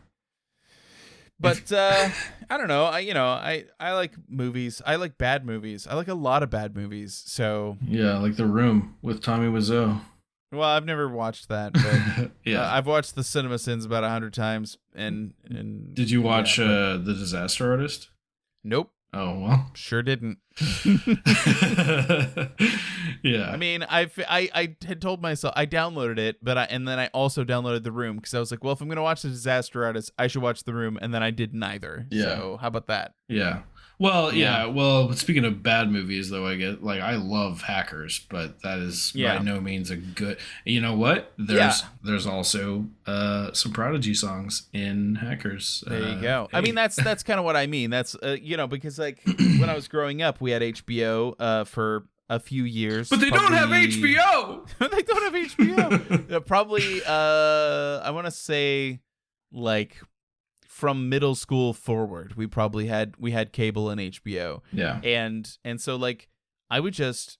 But I don't know. I like movies. I like bad movies. I like a lot of bad movies. So Yeah, like The Room with Tommy Wiseau. well, I've never watched that, but Yeah. I've watched The Cinema Sins about 100 times. And Did you watch yeah, The Disaster Artist? nope, Oh well. sure didn't. Yeah. I mean, I had told myself I downloaded it, and then I also downloaded The Room because I was like, well, if I'm gonna watch The Disaster Artist, I should watch The Room, and then I did neither. Yeah. So how about that? Yeah. Well, Yeah. yeah. Well, speaking of bad movies, though, I love Hackers, but that is Yeah. by no means a good. You know what? There's also some Prodigy songs in Hackers. There you go. Hey. I mean, that's kind of what I mean. That's because like when I was growing up, we had HBO for a few years. But they don't have HBO. They don't have HBO. Probably, I want to say, like, from middle school forward, we had cable and HBO. Yeah. And so like I would just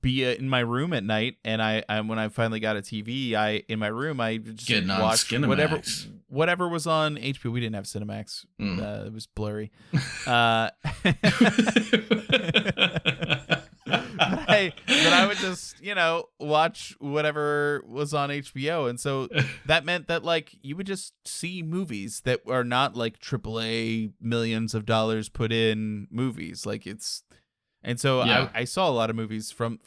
be in my room at night, and I when I finally got a TV, in my room I just Getting on watched Skinamax. whatever was on HBO. We didn't have Cinemax. It was blurry. But I would just, watch whatever was on HBO. And so that meant that, like, you would just see movies that are not, like, AAA millions of dollars put in movies. Like, and so Yeah. I saw a lot of movies from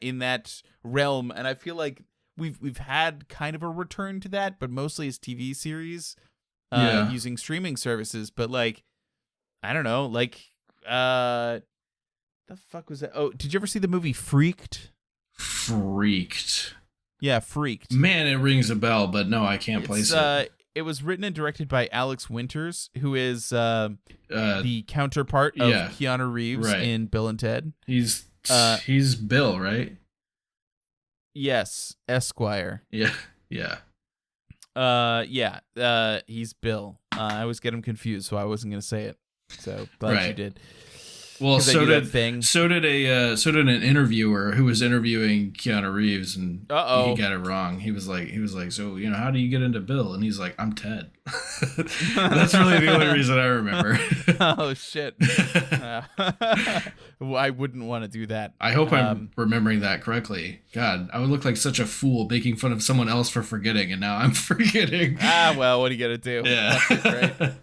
in that realm. And I feel like we've had kind of a return to that, but mostly as TV series using streaming services. But, like, I don't know, like, the fuck was that? Oh, did you ever see the movie Freaked? Freaked. Yeah, Freaked. Man, it rings a bell, but no, I can't place it. It was written and directed by Alex Winters, who is the counterpart of Keanu Reeves in Bill and Ted. He's Bill, right? Yes, Esquire. Yeah, yeah. He's Bill. I always get him confused, so I wasn't gonna say it. So glad you did. Well, so did an interviewer who was interviewing Keanu Reeves, and he got it wrong. He was like, so how do you get into Bill? And he's like, I'm Ted. That's really the only reason I remember. Oh shit! Well, I wouldn't want to do that. I hope I'm remembering that correctly. God, I would look like such a fool making fun of someone else for forgetting, and now I'm forgetting. Well, what are you gonna do? Yeah. Right.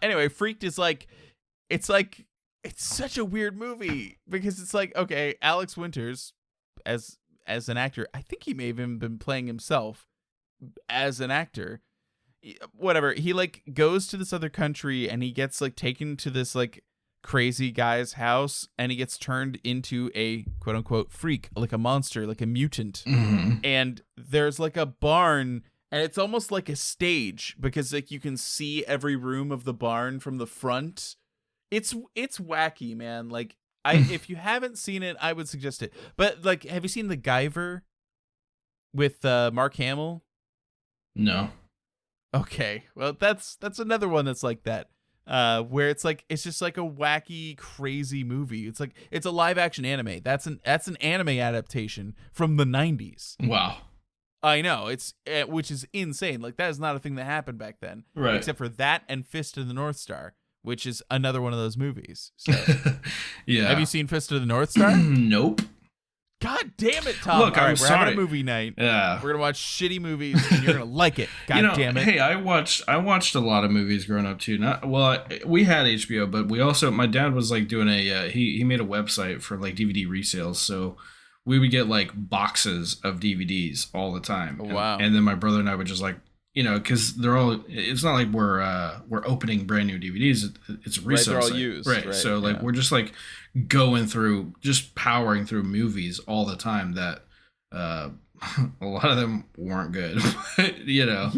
Anyway, Freaked is like, it's such a weird movie because it's like, okay, Alex Winters as an actor, I think he may have even been playing himself as an actor. Whatever. He like goes to this other country and he gets like taken to this like crazy guy's house and he gets turned into a quote unquote freak, like a monster, like a mutant. Mm-hmm. And there's like a barn, and it's almost like a stage because like you can see every room of the barn from the front. It's wacky, man. Like, if you haven't seen it, I would suggest it. But like, have you seen The Guyver with Mark Hamill? No. Okay, well that's another one that's like that, where it's just like a wacky, crazy movie. It's like it's a live action anime. That's an anime adaptation from the 90s. Wow. I know, which is insane. Like, that is not a thing that happened back then, right? Except for that and Fist of the North Star, which is another one of those movies. So, Yeah. have you seen Fist of the North Star? Nope. God damn it, Tom! Look, All I'm right, we're sorry. having a movie night. Yeah. We're gonna watch shitty movies, and you're gonna like it. God damn it! Hey, I watched a lot of movies growing up too. We had HBO, but we also, my dad was like doing he made a website for like DVD resales, so we would get like boxes of DVDs all the time. Wow. And then my brother and I would just like, because they're all. It's not like we're opening brand new DVDs. It's a resale. Right, they're all site. used. Right. So like we're just like going through, just powering through movies all the time that a lot of them weren't good. Yeah.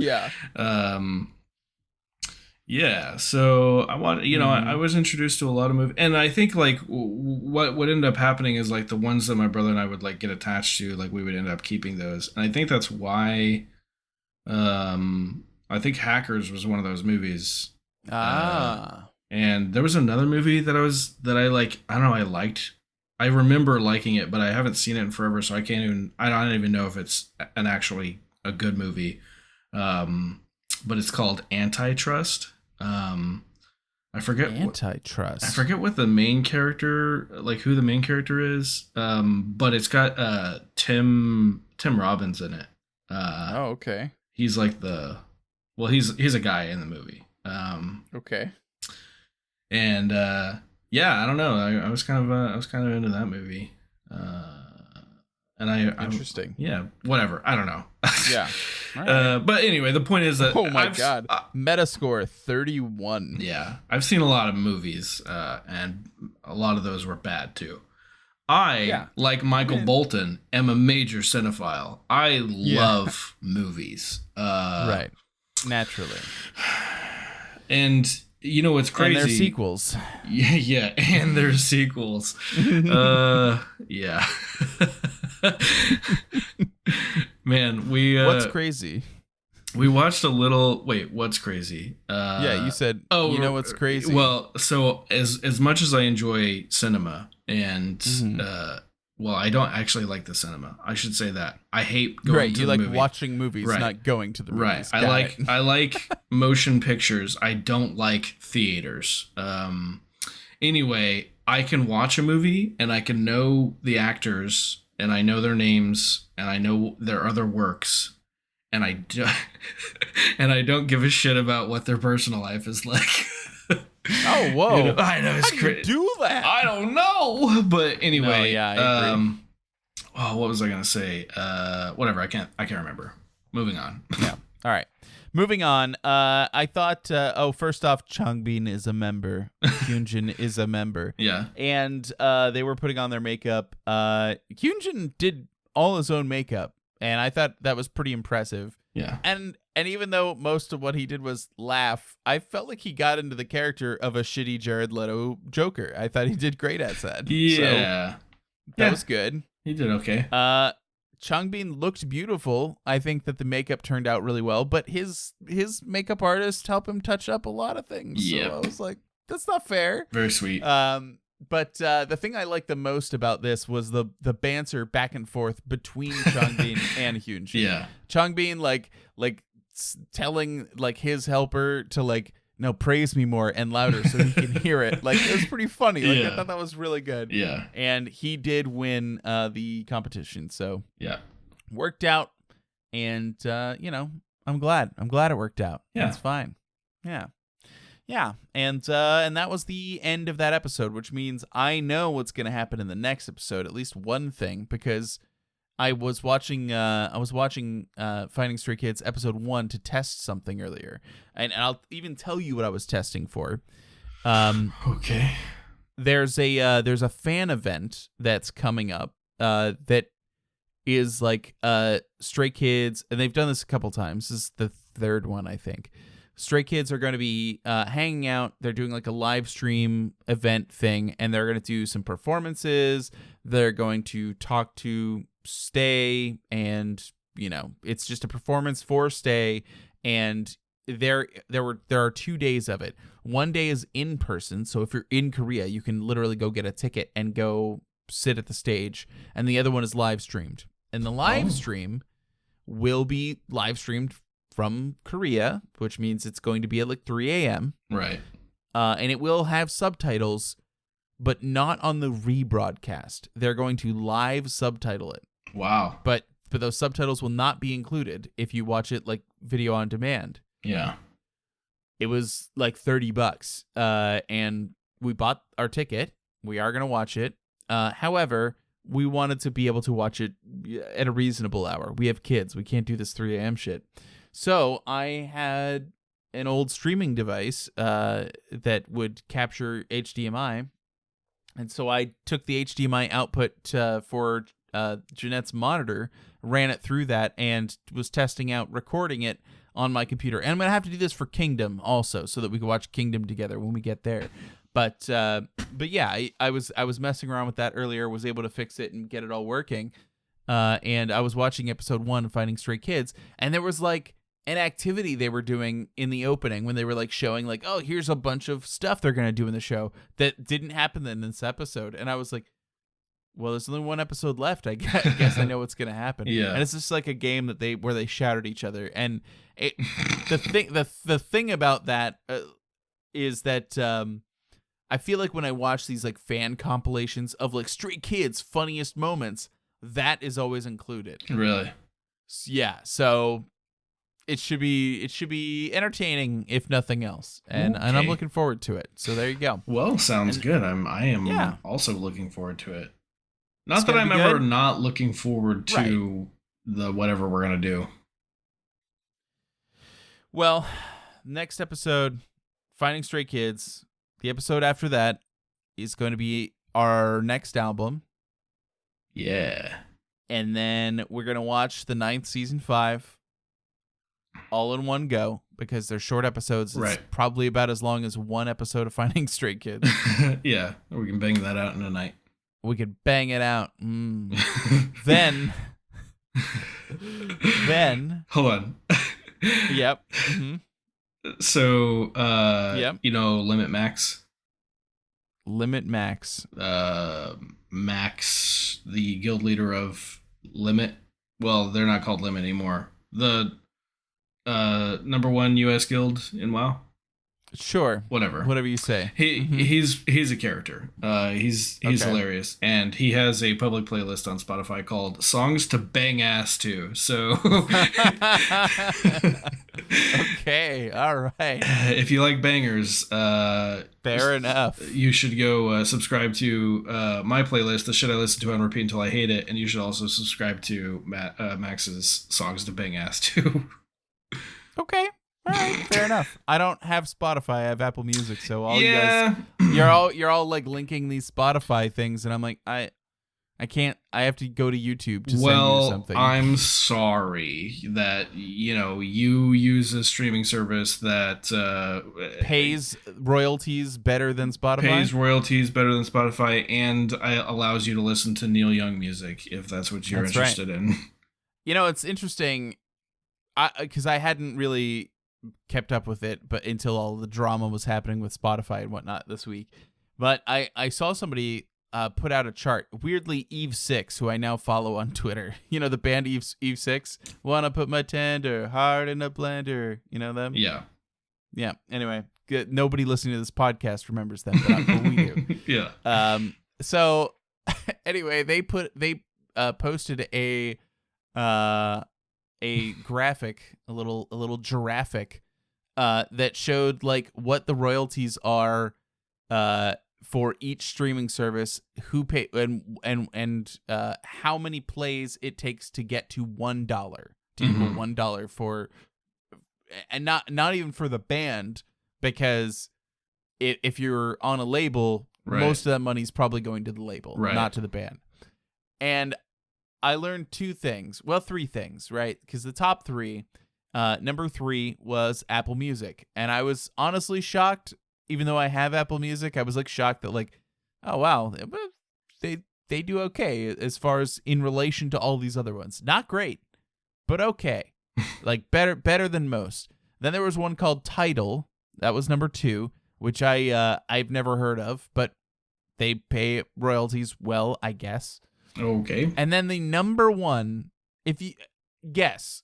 Yeah. So I want, I was introduced to a lot of movies, and I think like what ended up happening is like the ones that my brother and I would like get attached to, like we would end up keeping those, and I think that's why. I think Hackers was one of those movies. And there was another movie that I liked. I remember liking it, but I haven't seen it in forever, so I don't even know if it's actually a good movie. But it's called Antitrust. I forget Antitrust. I forget what the main character, like who the main character is. But it's got Tim Robbins in it. Okay. He's like he's a guy in the movie. Okay. And I don't know. I was kind of into that movie. And Interesting. Whatever. I don't know. Yeah. Right. But anyway, the point is that oh my god, Metascore 31. Yeah, I've seen a lot of movies, and a lot of those were bad too. Like Michael Bolton, am a major cinephile. I love movies. Right. Naturally. And you know what's crazy? And there's sequels. Yeah, and there's sequels. Yeah. Man, what's crazy? We watched a little. Wait, what's crazy? Yeah, you said. Oh, you know what's crazy? Well, so as much as I enjoy cinema, and I don't actually like the cinema. I should say that I hate going to the movie. You like watching movies, not going to the movies. Right. I like motion pictures. I don't like theaters. Anyway, I can watch a movie and I can know the actors and I know their names and I know their other works. And I don't give a shit about what their personal life is like. Oh, whoa! I know it's crazy. Do that? I don't know, but anyway. No, yeah, I agree. What was I gonna say? Whatever. I can't remember. Moving on. Yeah. All right. Moving on. I thought. First off, Changbin is a member. Hyunjin is a member. Yeah. And they were putting on their makeup. Hyunjin did all his own makeup. And I thought that was pretty impressive. Yeah. And even though most of what he did was laugh, I felt like he got into the character of a shitty Jared Leto Joker. I thought he did great at that. Yeah. So that was good. He did okay. Changbin looked beautiful. I think that the makeup turned out really well, but his makeup artist helped him touch up a lot of things. Yeah. So I was like, that's not fair. Very sweet. But the thing I liked the most about this was the banter back and forth between Changbin and Hyunjin. Yeah. Changbin like telling like his helper to like praise me more and louder so he can hear it. Like it was pretty funny. Like I thought that was really good. Yeah. And he did win the competition. So yeah, worked out. And I'm glad it worked out. Yeah, it's fine. Yeah. Yeah, and that was the end of that episode, which means I know what's going to happen in the next episode, at least one thing, because I was watching Finding Stray Kids episode 1 to test something earlier, and I'll even tell you what I was testing for. Okay. There's a fan event that's coming up that is like Stray Kids, and they've done this a couple times. This is the third one, I think. Stray Kids are going to be hanging out. They're doing like a live stream event thing, and they're going to do some performances. They're going to talk to Stay, and it's just a performance for Stay. And there are 2 days of it. One day is in person, so if you're in Korea, you can literally go get a ticket and go sit at the stage. And the other one is live streamed, and the live stream will be live streamed from Korea, which means it's going to be at like 3 a.m. Right. and it will have subtitles, but not on the rebroadcast. They're going to live subtitle it. Wow. But those subtitles will not be included if you watch it like video on demand. Yeah. It was like $30, and we bought our ticket. We are going to watch it. However, we wanted to be able to watch it at a reasonable hour. We have kids. We can't do this 3 a.m. shit. So I had an old streaming device that would capture HDMI. And so I took the HDMI output for Jeanette's monitor, ran it through that, and was testing out recording it on my computer. And I'm going to have to do this for Kingdom also, so that we can watch Kingdom together when we get there. But yeah, I was messing around with that earlier, was able to fix it and get it all working. And I was watching episode 1 of Finding Stray Kids, and there was like an activity they were doing in the opening when they were like showing like, oh, here's a bunch of stuff they're going to do in the show that didn't happen in this episode. And I was like, well, there's only 1 episode left. I guess I know what's going to happen. Yeah. And it's just like a game that where they shout at each other. And the thing about that is that I feel like when I watch these like fan compilations of like Stray Kids funniest moments, that is always included. Really? Yeah. So it should be entertaining if nothing else, and I'm looking forward to it. So there you go. Well, sounds good. I am also looking forward to it. Not It's that gonna I'm be ever good. not looking forward to the whatever we're gonna do. Well, next episode, Finding Stray Kids. The episode after that is going to be our next album. Yeah. And then we're going to watch the 9th season 5 all in one go because they're short episodes. It's Right. probably about as long as 1 episode of Finding Stray Kids. Yeah. We can bang that out in a night. We could bang it out. Then, Hold on. yep. Mm-hmm. So, Yep. you know, Limit Max. Limit Max. Max, the guild leader of Limit. Well, they're not called Limit anymore. The number 1 U.S. guild in WoW. Sure. Whatever you say. He's a character. He's Okay. hilarious, and he has a public playlist on Spotify called "Songs to Bang Ass To." So, Okay. All right. if you like bangers, Fair enough. you should go subscribe to my playlist, the shit I listen to on repeat until I hate it, and you should also subscribe to Max's "Songs to Bang Ass To." Okay. All right. Fair enough. I don't have Spotify. I have Apple Music. So all Yeah. you guys, you're all like linking these Spotify things, and I'm like, I can't. I have to go to YouTube to send you something. I'm sorry that you use a streaming service that Pays royalties better than Spotify. pays royalties better than Spotify and allows you to listen to Neil Young music if that's what you're That's right. interested in. It's interesting, because I hadn't really kept up with it, but until all the drama was happening with Spotify and whatnot this week. But I saw somebody put out a chart. Weirdly, Eve 6, who I now follow on Twitter. You know the band Eve 6? Wanna put my tender heart in a blender. You know them? Yeah. Yeah. Anyway, good. Nobody listening to this podcast remembers them, but we do. Yeah. So anyway, they posted a graphic, a little giraffic, that showed like what the royalties are for each streaming service, who pay and how many plays it takes to get to $1 to equal $1 for, and not even for the band, because if you're on a label, Right. most of that money's probably going to the label, Right. not to the band. And I learned 3 things, right? Because the top 3, number 3 was Apple Music. And I was honestly shocked, even though I have Apple Music, I was like shocked that like, oh wow, they do okay as far as in relation to all these other ones. Not great, but okay. Like better than most. Then there was one called Tidal. That was number 2, which I've never heard of, but they pay royalties well, I guess. Okay. And then the number 1, if you guess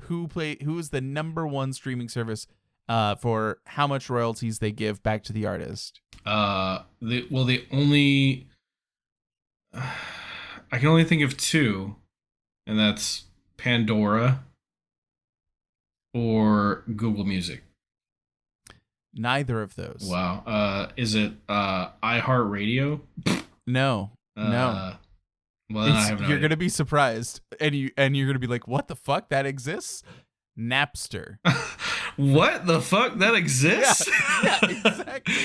who is the number 1 streaming service for how much royalties they give back to the artist. The only I can only think of two, and that's Pandora or Google Music. Neither of those. Wow. Is it iHeartRadio? No. No. Well, then I have no you're idea. gonna be surprised, and you're gonna be like, "What the fuck? That exists?" Napster. What the fuck? That exists? Yeah, exactly.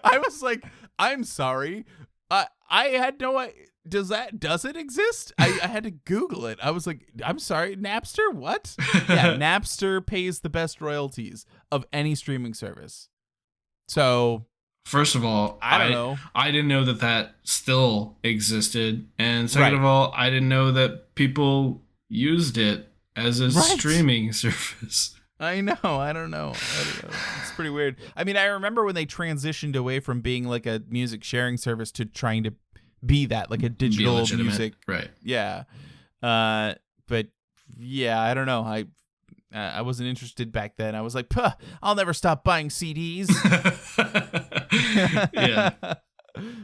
I was like, "I'm sorry, I had no idea. Does it exist?" I had to Google it. I was like, "I'm sorry, Napster? What?" Yeah, Napster pays the best royalties of any streaming service. So, First of all, I don't know. I didn't know that still existed. And second Right. of all, I didn't know that people used it as a Right. streaming service. I know. I don't know. It's pretty weird. I mean, I remember when they transitioned away from being like a music sharing service to trying to be that, like a digital legitimate. music. Right. Yeah. But yeah, I don't know. I wasn't interested back then. I was like, "Puh, I'll never stop buying CDs." Yeah.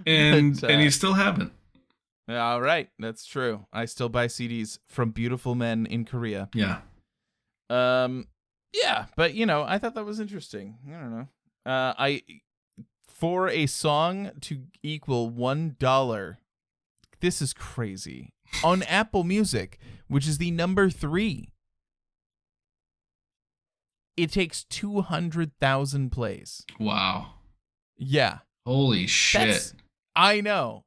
And But, you still haven't. all right, that's true. I still buy CDs from beautiful men in Korea. Yeah. Yeah, but I thought that was interesting. I don't know. For a song to equal $1, this is crazy. On Apple Music, which is the number 3, it takes 200,000 plays. Wow. Yeah. Holy shit. I know.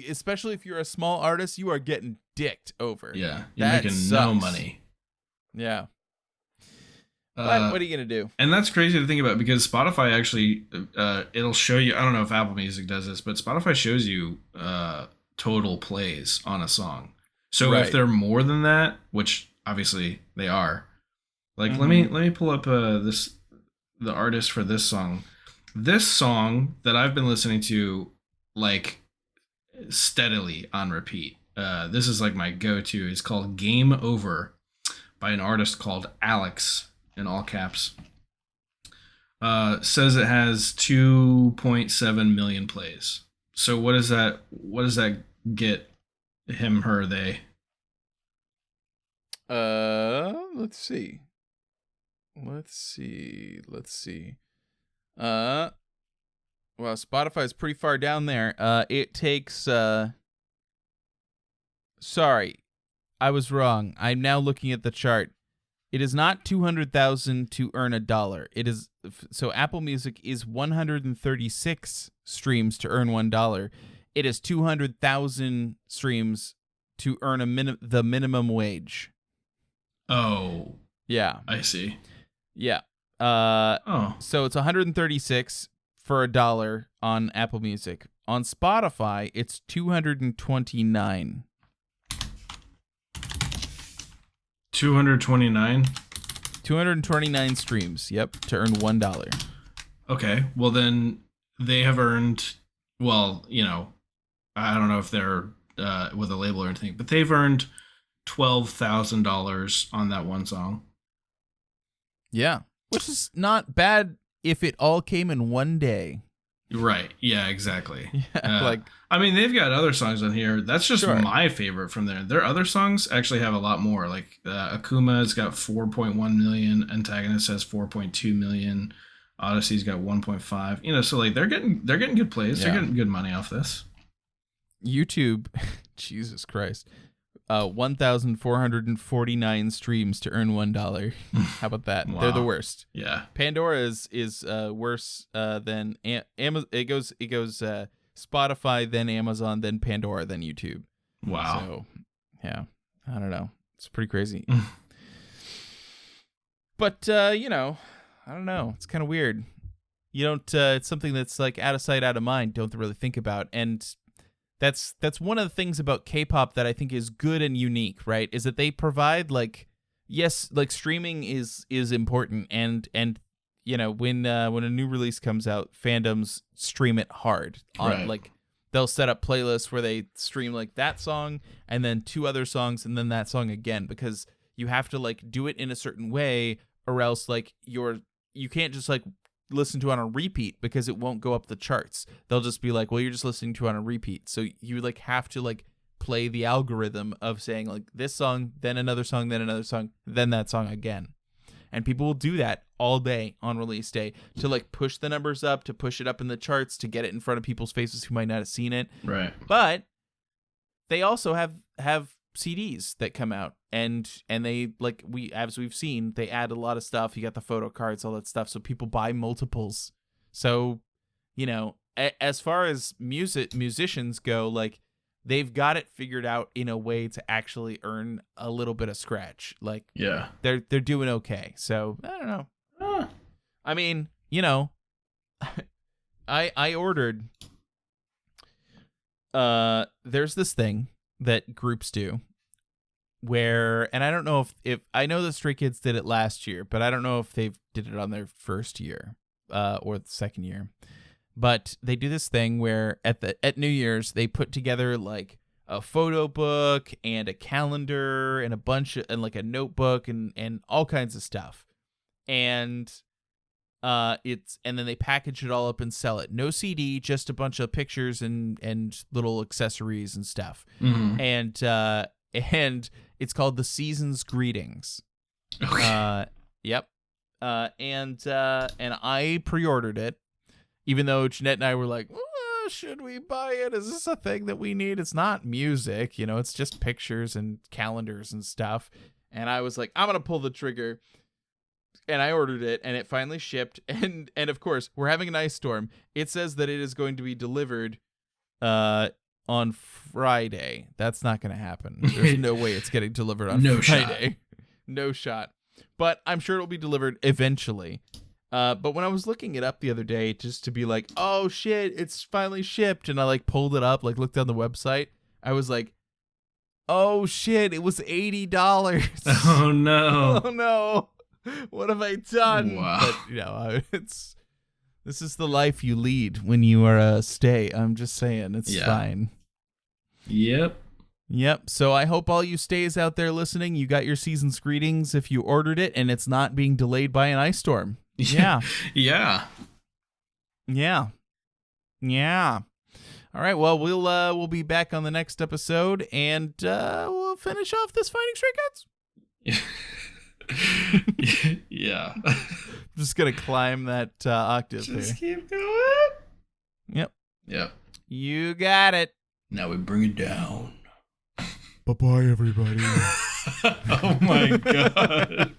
Especially if you're a small artist, you are getting dicked over. Yeah. You're That making sucks. no money. Yeah. But what are you going to do? And that's crazy to think about because Spotify actually, it'll show you, I don't know if Apple Music does this, but Spotify shows you total plays on a song. So Right. if they're more than that, which obviously they are, like Mhm. let me pull up the artist for this song. This song that I've been listening to like steadily on repeat. This is like my go-to. It's called Game Over by an artist called Alex in all caps. Says it has 2.7 million plays. So what does that get him, her, they? Let's see. Well, Spotify's pretty far down there. It takes sorry, I was wrong. I'm now looking at the chart. It is not 200,000 to earn $1. It is so Apple Music is 136 streams to earn $1. It is 200,000 streams to earn the minimum wage. Oh, Yeah. I see. Yeah. Oh, So it's 136 for $1 on Apple Music. On Spotify, it's 229. 229. 229 streams. Yep, to earn $1. Okay, well then they have earned. Well, I don't know if they're with a label or anything, but they've earned $12,000 on that one song. Yeah, which is not bad if it all came in one day. Right. Yeah, exactly. Yeah, I mean, they've got other songs on here. That's just Sure. my favorite from there. Their other songs actually have a lot more. Like Akuma's got 4.1 million. Antagonist has 4.2 million. Odyssey's got 1.5. So like they're getting good plays. Yeah. They're getting good money off this. YouTube, Jesus Christ, 1,449 streams to earn $1. How about that? Wow. They're the worst. Yeah. Pandora is worse than Amazon. It goes Spotify, then Amazon, then Pandora, then YouTube. Wow. So yeah, I don't know. It's pretty crazy. But I don't know. It's kind of weird. You don't. It's something that's like out of sight, out of mind. Don't really think about. And that's one of the things about K-pop that I think is good and unique. Right? Is that they provide yes, streaming is important, and when a new release comes out, fandoms stream it hard. Right. They'll set up playlists where they stream that song and then 2 other songs and then that song again, because you have to do it in a certain way, or else your you can't just like listen to it on a repeat because it won't go up the charts. They'll just be like, well, you're just listening to it on a repeat. So you like have to like play the algorithm of saying like this song, then another song, then another song, then that song again. And people will do that all day on release day to like push the numbers up, to push it up in the charts, to get it in front of people's faces who might not have seen it. Right. But they also have CDs that come out, and they like as we've seen, they add a lot of stuff. You got the photo cards, all that stuff, so people buy multiples. So, you know, as far as musicians go, like they've got it figured out in a way to actually earn a little bit of scratch. Like, yeah, they're doing okay. So I don't know. I mean, you know, I ordered. There's this thing that groups do where, and I don't know if I know the Stray Kids did it last year, but I don't know if they did it on their first year or the second year. But they do this thing where at New Year's they put together like a photo book and a calendar and like a notebook and all kinds of stuff. And and then they package it all up and sell it. No CD, just a bunch of pictures and little accessories and stuff. Mm-hmm. And it's called the Season's Greetings. Okay. Yep. And I pre-ordered it, even though Jeanette and I were like, should we buy it? Is this a thing that we need? It's not music, you know, it's just pictures and calendars and stuff. And I was like, I'm going to pull the trigger. And I ordered it, and it finally shipped. And of course, we're having an ice storm. It says that it is going to be delivered on Friday. That's not going to happen. There's no way it's getting delivered on Friday. No shot. But I'm sure it'll be delivered eventually. But when I was looking it up the other day, just to be like, oh shit, it's finally shipped, and I like pulled it up, like looked on the website, I was like, oh shit, it was $80. Oh no. Oh no. What have I done? Wow. But, you know, this is the life you lead when you are a stay. I'm just saying, it's fine. Yep. So I hope all you stays out there listening, you got your Season's Greetings if you ordered it, and it's not being delayed by an ice storm. Yeah. Yeah. All right. Well, we'll be back on the next episode, and we'll finish off this Finding Stray Kids. Yeah. Just gonna climb that octave. Just here. keep going. Yep. You got it. Now we bring it down. Bye-bye, everybody. Oh my god.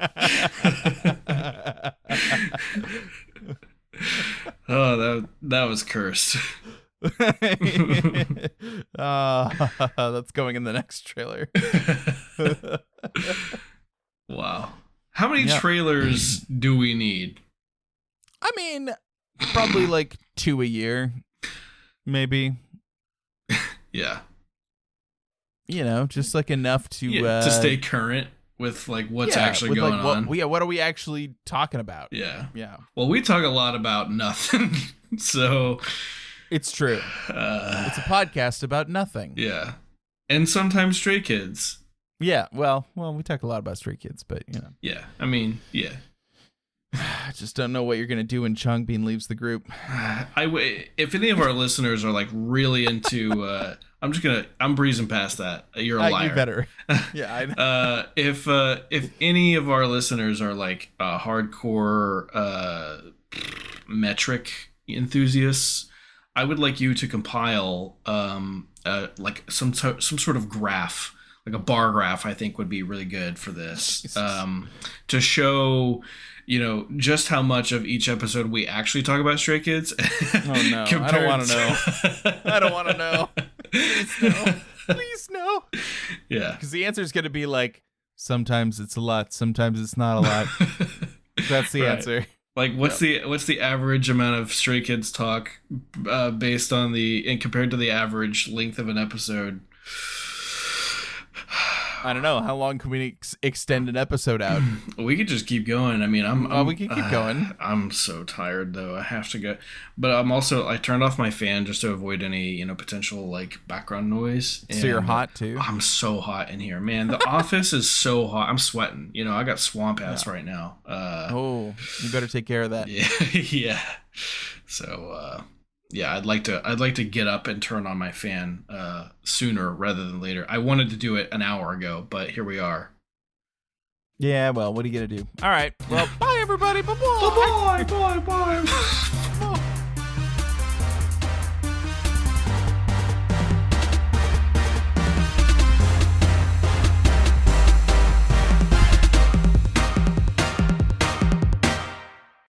Oh, that was cursed. That's going in the next trailer. Wow. How many trailers do we need? I mean, probably like 2 a year, maybe. Yeah. You know, just like enough to stay current with like what's actually going on. What are we actually talking about? Yeah. Well, we talk a lot about nothing, so it's true. It's a podcast about nothing. Yeah, and sometimes Stray Kids. Yeah, well, we talk a lot about Stray Kids, but you know. Yeah, I mean, yeah. I just don't know what you're gonna do when Changbean leaves the group. If any of our listeners are like really into, I'm breezing past that. You're a liar. You better. Yeah. I know. If any of our listeners are like hardcore metric enthusiasts, I would like you to compile like some sort of graph. Like a bar graph, I think would be really good for this, to show, you know, just how much of each episode we actually talk about Stray Kids. Oh no, I don't want to know. I don't want to know. Please no. Please no. Yeah, because the answer is going to be like, sometimes it's a lot, sometimes it's not a lot. That's the answer. Like, what's the average amount of Stray Kids talk based on and compared to the average length of an episode? I don't know. How long can we extend an episode out? We could just keep going. I mean, we could keep going. I'm so tired though. I have to go. But I turned off my fan just to avoid any, potential like background noise. So you're hot too? I'm so hot in here, man. The office is so hot. I'm sweating. I got swamp ass right now. You better take care of that. Yeah. Yeah. So, yeah, I'd like to get up and turn on my fan sooner rather than later. I wanted to do it an hour ago, but here we are. Yeah, well, what are you gonna do? All right. Well, bye everybody. Bye-bye. Bye.